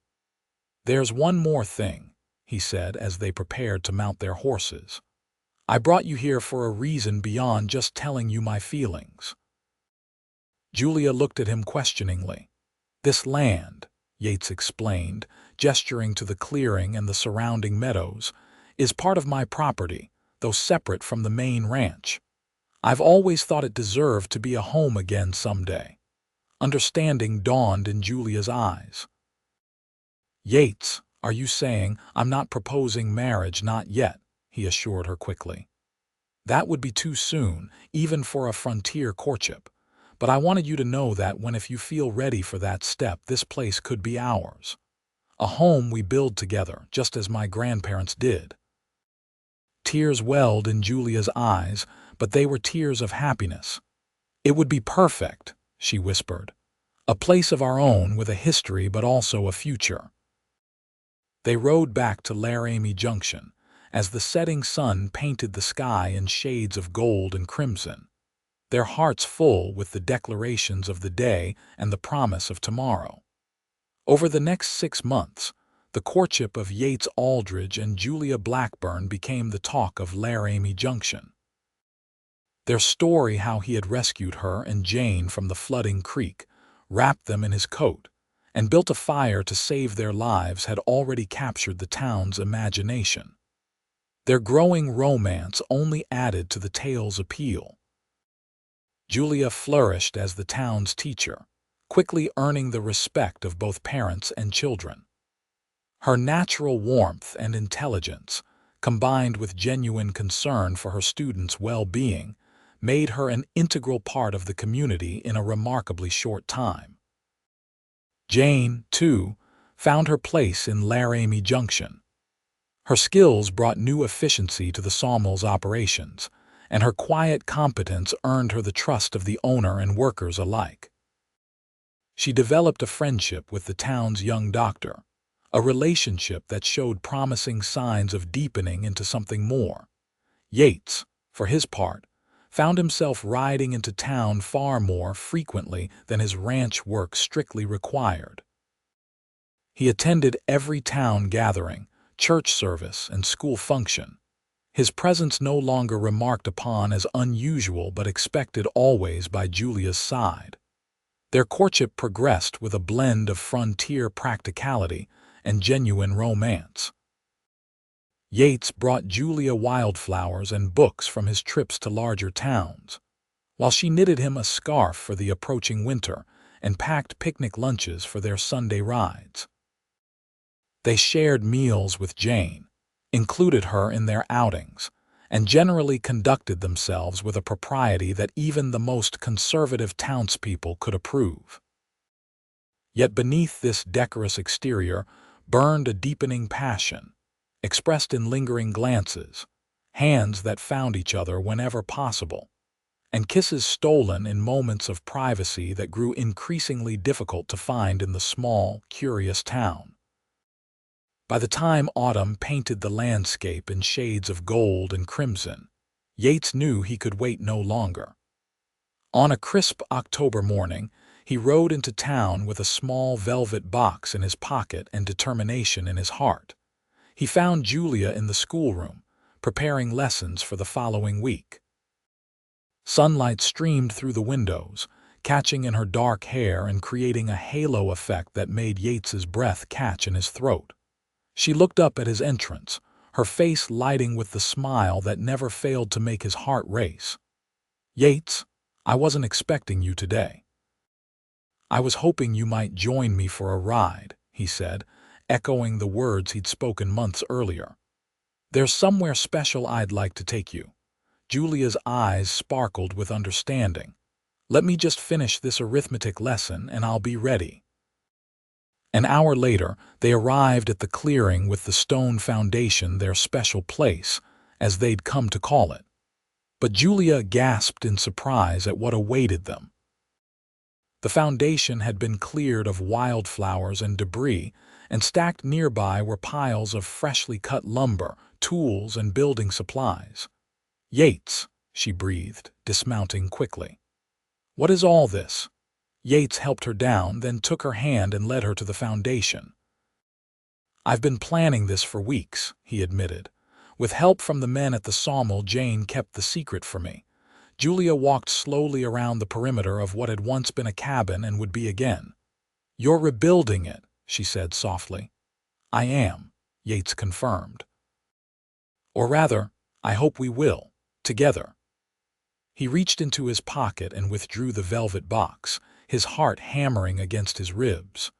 "There's one more thing," he said as they prepared to mount their horses. "I brought you here for a reason beyond just telling you my feelings." Julia looked at him questioningly. "This land," Yates explained, gesturing to the clearing and the surrounding meadows, "is part of my property, though separate from the main ranch. I've always thought it deserved to be a home again someday." Understanding dawned in Julia's eyes. "Yates, are you saying I'm not proposing marriage? Not yet," he assured her quickly. "That would be too soon, even for a frontier courtship. But I wanted you to know that if you feel ready for that step, this place could be ours. A home we build together, just as my grandparents did." Tears welled in Julia's eyes, but they were tears of happiness. "It would be perfect," she whispered. "A place of our own with a history but also a future." They rode back to Laramie Junction as the setting sun painted the sky in shades of gold and crimson, their hearts full with the declarations of the day and the promise of tomorrow. Over the next 6 months, the courtship of Yates Aldridge and Julia Blackburn became the talk of Laramie Junction. Their story, how he had rescued her and Jane from the flooding creek, wrapped them in his coat, and built a fire to save their lives, had already captured the town's imagination. Their growing romance only added to the tale's appeal. Julia flourished as the town's teacher, quickly earning the respect of both parents and children. Her natural warmth and intelligence, combined with genuine concern for her students' well-being, made her an integral part of the community in a remarkably short time. Jane, too, found her place in Laramie Junction. Her skills brought new efficiency to the sawmill's operations, and her quiet competence earned her the trust of the owner and workers alike. She developed a friendship with the town's young doctor, a relationship that showed promising signs of deepening into something more. Yates, for his part, found himself riding into town far more frequently than his ranch work strictly required. He attended every town gathering, church service, and school function, his presence no longer remarked upon as unusual but expected always by Julia's side. Their courtship progressed with a blend of frontier practicality and genuine romance. Yates brought Julia wildflowers and books from his trips to larger towns, while she knitted him a scarf for the approaching winter and packed picnic lunches for their Sunday rides. They shared meals with Jane, included her in their outings, and generally conducted themselves with a propriety that even the most conservative townspeople could approve. Yet beneath this decorous exterior burned a deepening passion, expressed in lingering glances, hands that found each other whenever possible, and kisses stolen in moments of privacy that grew increasingly difficult to find in the small, curious town. By the time autumn painted the landscape in shades of gold and crimson, Yates knew he could wait no longer. On a crisp October morning, he rode into town with a small velvet box in his pocket and determination in his heart. He found Julia in the schoolroom, preparing lessons for the following week. Sunlight streamed through the windows, catching in her dark hair and creating a halo effect that made Yates's breath catch in his throat. She looked up at his entrance, her face lighting with the smile that never failed to make his heart race. "Yates, I wasn't expecting you today." "I was hoping you might join me for a ride," he said, echoing the words he'd spoken months earlier. "There's somewhere special I'd like to take you." Julia's eyes sparkled with understanding. "Let me just finish this arithmetic lesson and I'll be ready." An hour later, they arrived at the clearing with the stone foundation, their special place, as they'd come to call it. But Julia gasped in surprise at what awaited them. The foundation had been cleared of wildflowers and debris, and stacked nearby were piles of freshly cut lumber, tools, and building supplies. "Yates," she breathed, dismounting quickly. What is all this? Yates helped her down, then took her hand and led her to the foundation. I've been planning this for weeks, he admitted. With help from the men at the sawmill, Jane kept the secret for me. Julia walked slowly around the perimeter of what had once been a cabin and would be again. You're rebuilding it, she said softly. I am, Yates confirmed. Or rather, I hope we will, together. He reached into his pocket and withdrew the velvet box, his heart hammering against his ribs.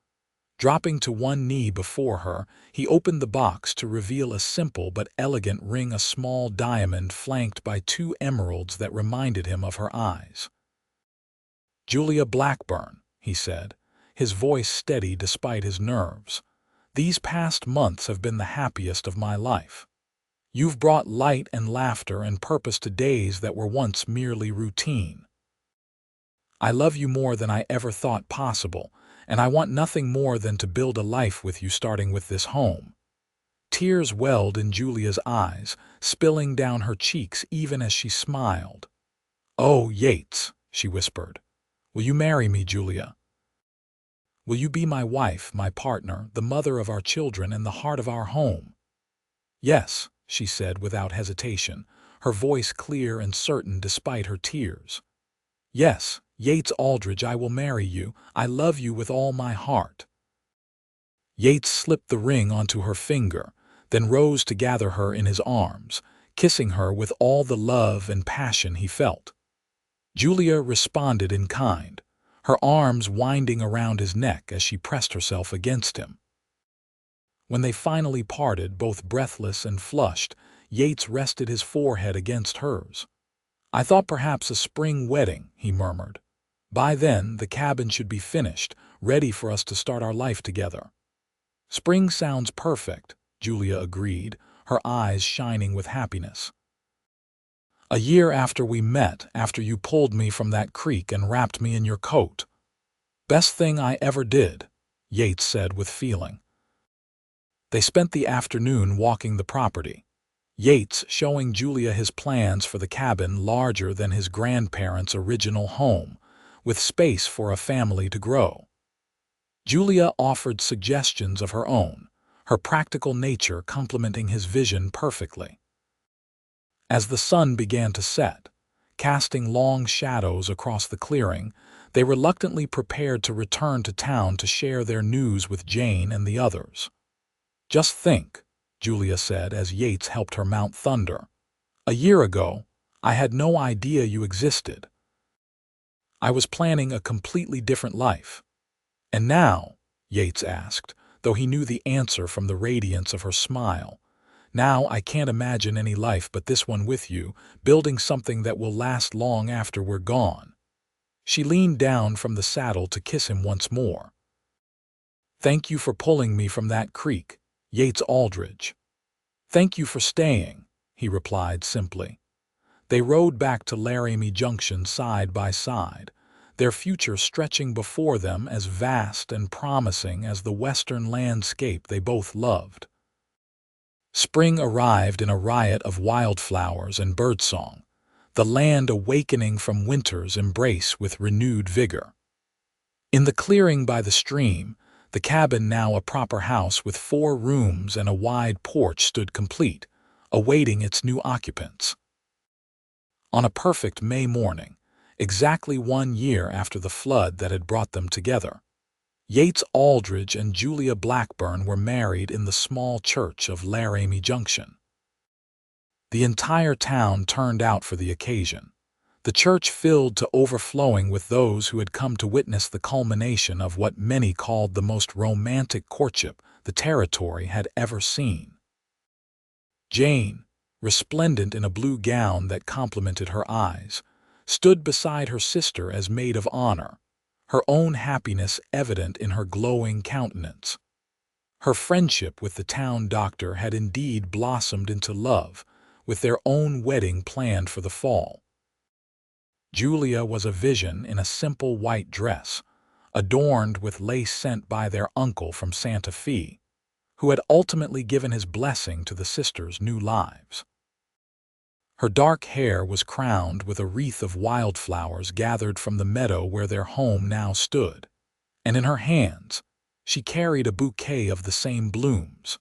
Dropping to one knee before her, he opened the box to reveal a simple but elegant ring, a small diamond flanked by 2 emeralds that reminded him of her eyes. Julia Blackburn, he said, his voice steady despite his nerves. These past months have been the happiest of my life. You've brought light and laughter and purpose to days that were once merely routine. I love you more than I ever thought possible, and I want nothing more than to build a life with you, starting with this home. Tears welled in Julia's eyes, spilling down her cheeks even as she smiled. Oh, Yates, she whispered. Will you marry me, Julia? Will you be my wife, my partner, the mother of our children, and the heart of our home? Yes, she said without hesitation, her voice clear and certain despite her tears. Yes, Yates Aldridge, I will marry you. I love you with all my heart. Yates slipped the ring onto her finger, then rose to gather her in his arms, kissing her with all the love and passion he felt. Julia responded in kind, her arms winding around his neck as she pressed herself against him. When they finally parted, both breathless and flushed, Yates rested his forehead against hers. I thought perhaps a spring wedding, he murmured. By then, the cabin should be finished, ready for us to start our life together. Spring sounds perfect, Julia agreed, her eyes shining with happiness. A year after we met, after you pulled me from that creek and wrapped me in your coat. Best thing I ever did, Yates said with feeling. They spent the afternoon walking the property, Yates showing Julia his plans for the cabin larger than his grandparents' original home, with space for a family to grow. Julia offered suggestions of her own, her practical nature complementing his vision perfectly. As the sun began to set, casting long shadows across the clearing, they reluctantly prepared to return to town to share their news with Jane and the others. Just think, Julia said as Yates helped her mount Thunder. A year ago, I had no idea you existed. I was planning a completely different life. And now, Yates asked, though he knew the answer from the radiance of her smile, now I can't imagine any life but this one with you, building something that will last long after we're gone. She leaned down from the saddle to kiss him once more. Thank you for pulling me from that creek, Yates Aldridge. Thank you for staying, he replied simply. They rode back to Laramie Junction side by side, their future stretching before them as vast and promising as the western landscape they both loved. Spring arrived in a riot of wildflowers and birdsong, the land awakening from winter's embrace with renewed vigor. In the clearing by the stream, the cabin, now a proper house with 4 rooms and a wide porch, stood complete, awaiting its new occupants. On a perfect May morning, exactly 1 year after the flood that had brought them together, Yates Aldridge and Julia Blackburn were married in the small church of Laramie Junction. The entire town turned out for the occasion, the church filled to overflowing with those who had come to witness the culmination of what many called the most romantic courtship the territory had ever seen. Jane, resplendent in a blue gown that complemented her eyes, stood beside her sister as maid of honor, her own happiness evident in her glowing countenance. Her friendship with the town doctor had indeed blossomed into love, with their own wedding planned for the fall. Julia was a vision in a simple white dress, adorned with lace sent by their uncle from Santa Fe, who had ultimately given his blessing to the sisters' new lives. Her dark hair was crowned with a wreath of wildflowers gathered from the meadow where their home now stood, and in her hands she carried a bouquet of the same blooms.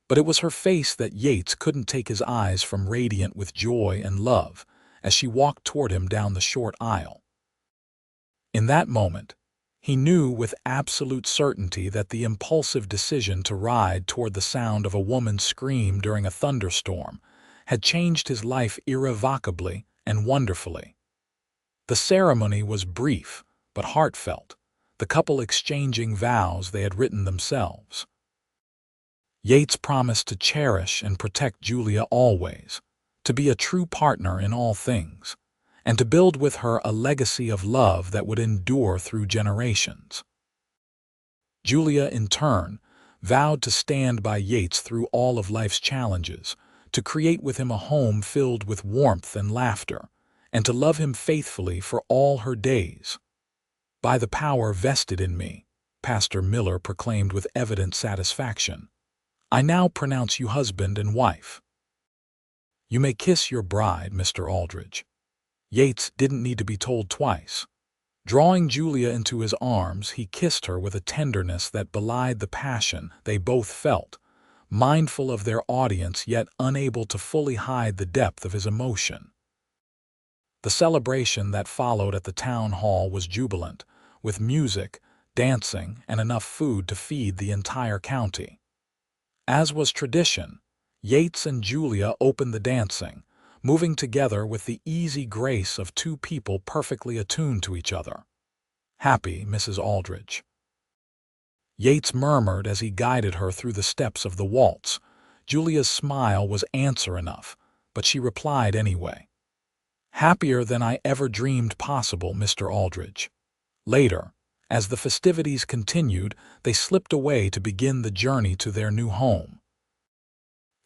But it was her face that Yates couldn't take his eyes from, radiant with joy and love, as she walked toward him down the short aisle. In that moment, he knew with absolute certainty that the impulsive decision to ride toward the sound of a woman's scream during a thunderstorm had changed his life irrevocably and wonderfully. The ceremony was brief but heartfelt, the couple exchanging vows they had written themselves. Yates promised to cherish and protect Julia always, to be a true partner in all things, and to build with her a legacy of love that would endure through generations. Julia, in turn, vowed to stand by Yates through all of life's challenges, to create with him a home filled with warmth and laughter, and to love him faithfully for all her days. "By the power vested in me," Pastor Miller proclaimed with evident satisfaction, "I now pronounce you husband and wife. You may kiss your bride, Mr. Aldridge." Yates didn't need to be told twice. Drawing Julia into his arms, he kissed her with a tenderness that belied the passion they both felt, mindful of their audience yet unable to fully hide the depth of his emotion. The celebration that followed at the town hall was jubilant, with music, dancing, and enough food to feed the entire county. As was tradition, Yates and Julia opened the dancing, moving together with the easy grace of two people perfectly attuned to each other. "Happy, Mrs. Aldridge," Yates murmured as he guided her through the steps of the waltz. Julia's smile was answer enough, but she replied anyway. "Happier than I ever dreamed possible, Mr. Aldridge." Later, as the festivities continued, they slipped away to begin the journey to their new home.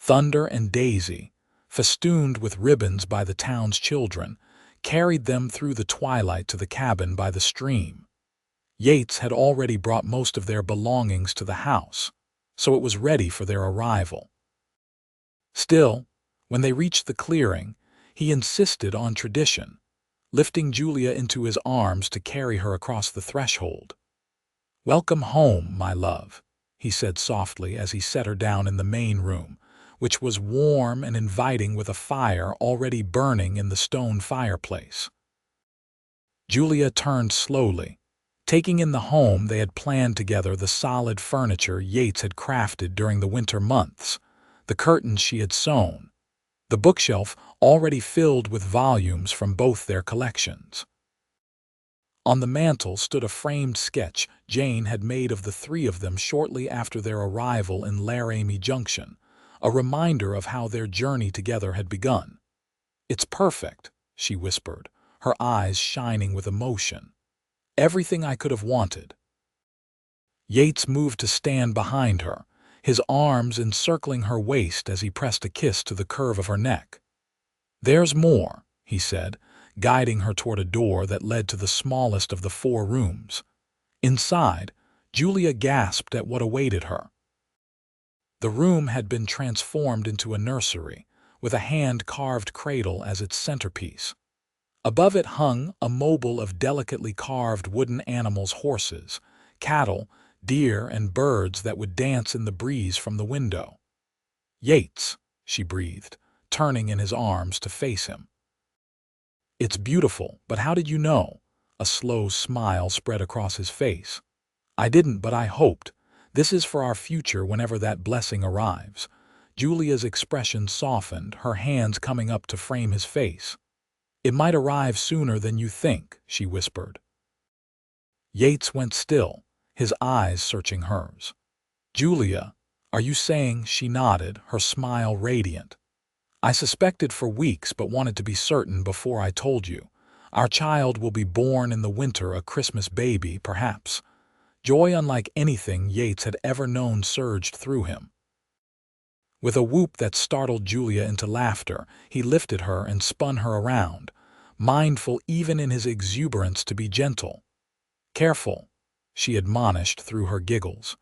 Thunder and Daisy, festooned with ribbons by the town's children, carried them through the twilight to the cabin by the stream. Yates had already brought most of their belongings to the house, so it was ready for their arrival. Still, when they reached the clearing, he insisted on tradition, lifting Julia into his arms to carry her across the threshold. "Welcome home, my love," he said softly as he set her down in the main room, which was warm and inviting with a fire already burning in the stone fireplace. Julia turned slowly, taking in the home they had planned together, the solid furniture Yates had crafted during the winter months, the curtains she had sewn, the bookshelf already filled with volumes from both their collections. On the mantel stood a framed sketch Jane had made of the three of them shortly after their arrival in Laramie Junction, a reminder of how their journey together had begun. "It's perfect," she whispered, her eyes shining with emotion. "Everything I could have wanted." Yates moved to stand behind her, his arms encircling her waist as he pressed a kiss to the curve of her neck. "There's more," he said, guiding her toward a door that led to the smallest of the 4 rooms. Inside, Julia gasped at what awaited her. The room had been transformed into a nursery, with a hand-carved cradle as its centerpiece. Above it hung a mobile of delicately carved wooden animals, horses, cattle, deer, and birds that would dance in the breeze from the window. "Yates," she breathed, turning in his arms to face him. "It's beautiful, but how did you know?" A slow smile spread across his face. "I didn't, but I hoped. This is for our future whenever that blessing arrives." Julia's expression softened, her hands coming up to frame his face. "It might arrive sooner than you think," she whispered. Yates went still, his eyes searching hers. "Julia, are you saying?" She nodded, her smile radiant. "I suspected for weeks but wanted to be certain before I told you. Our child will be born in the winter, a Christmas baby, perhaps." Joy unlike anything Yates had ever known surged through him. With a whoop that startled Julia into laughter, he lifted her and spun her around, mindful even in his exuberance to be gentle. "Careful," she admonished through her giggles.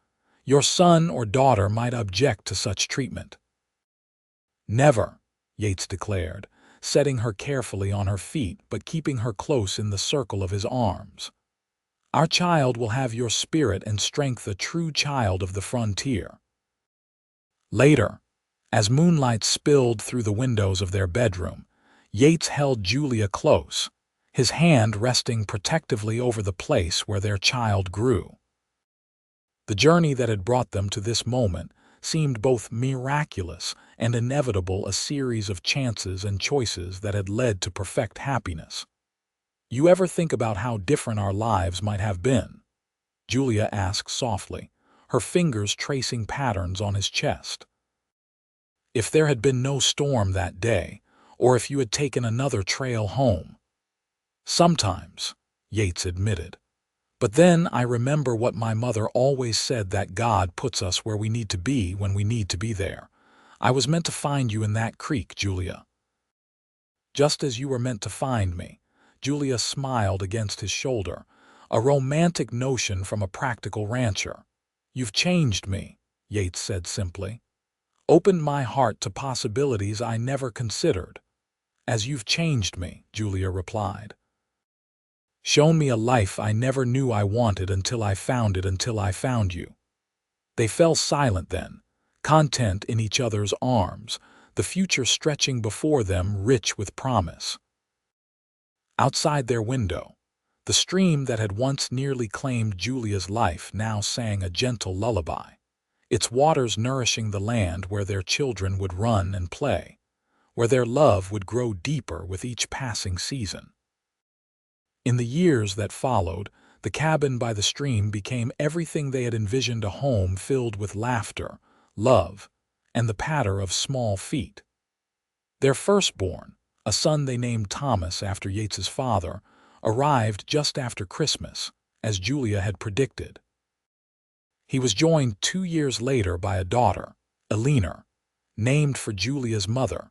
"Your son or daughter might object to such treatment." "Never," Yates declared, setting her carefully on her feet but keeping her close in the circle of his arms. "Our child will have your spirit and strength, a true child of the frontier." Later, as moonlight spilled through the windows of their bedroom, Yates held Julia close, his hand resting protectively over the place where their child grew. The journey that had brought them to this moment seemed both miraculous and inevitable, a series of chances and choices that had led to perfect happiness. "You ever think about how different our lives might have been?" Julia asked softly, her fingers tracing patterns on his chest. "If there had been no storm that day, or if you had taken another trail home." "Sometimes," Yates admitted. "But then I remember what my mother always said, that God puts us where we need to be when we need to be there. I was meant to find you in that creek, Julia." "Just as you were meant to find me." Julia smiled against his shoulder, a romantic notion from a practical rancher. "You've changed me," Yates said simply. "Opened my heart to possibilities I never considered." "As you've changed me," Julia replied. "Shown me a life I never knew I wanted until I found it, until I found you." They fell silent then, content in each other's arms, the future stretching before them rich with promise. Outside their window, the stream that had once nearly claimed Julia's life now sang a gentle lullaby, its waters nourishing the land where their children would run and play, where their love would grow deeper with each passing season. In the years that followed, the cabin by the stream became everything they had envisioned, a home filled with laughter, love, and the patter of small feet. Their firstborn, a son they named Thomas after Yates's father, arrived just after Christmas, as Julia had predicted. He was joined 2 years later by a daughter, Eleanor, named for Julia's mother.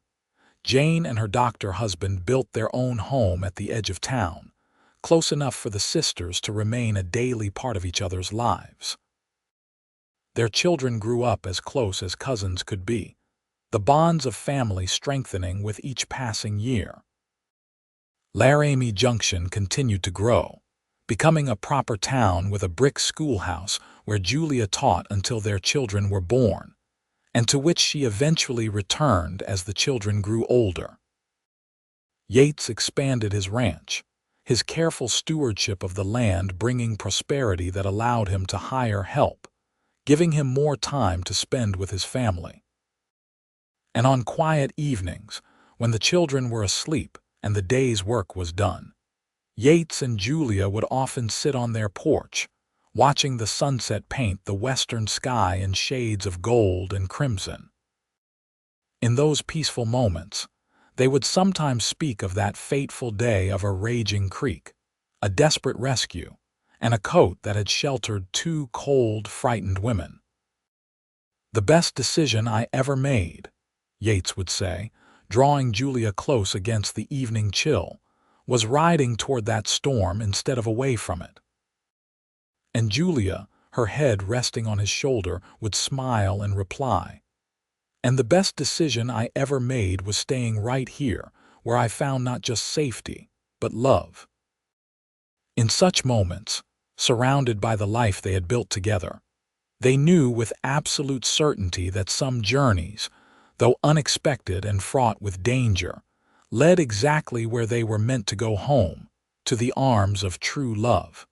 Jane and her doctor husband built their own home at the edge of town, close enough for the sisters to remain a daily part of each other's lives. Their children grew up as close as cousins could be, the bonds of family strengthening with each passing year. Laramie Junction continued to grow, becoming a proper town with a brick schoolhouse where Julia taught until their children were born, and to which she eventually returned as the children grew older. Yates expanded his ranch, his careful stewardship of the land bringing prosperity that allowed him to hire help, giving him more time to spend with his family. And on quiet evenings, when the children were asleep and the day's work was done, Yates and Julia would often sit on their porch, watching the sunset paint the western sky in shades of gold and crimson. In those peaceful moments, they would sometimes speak of that fateful day, of a raging creek, a desperate rescue, and a coat that had sheltered 2 cold, frightened women. "The best decision I ever made," Yates would say, drawing Julia close against the evening chill, "was riding toward that storm instead of away from it." And Julia, her head resting on his shoulder, would smile and reply, "And the best decision I ever made was staying right here, where I found not just safety, but love." In such moments, surrounded by the life they had built together, they knew with absolute certainty that some journeys, though unexpected and fraught with danger, led exactly where they were meant to go, home, to the arms of true love.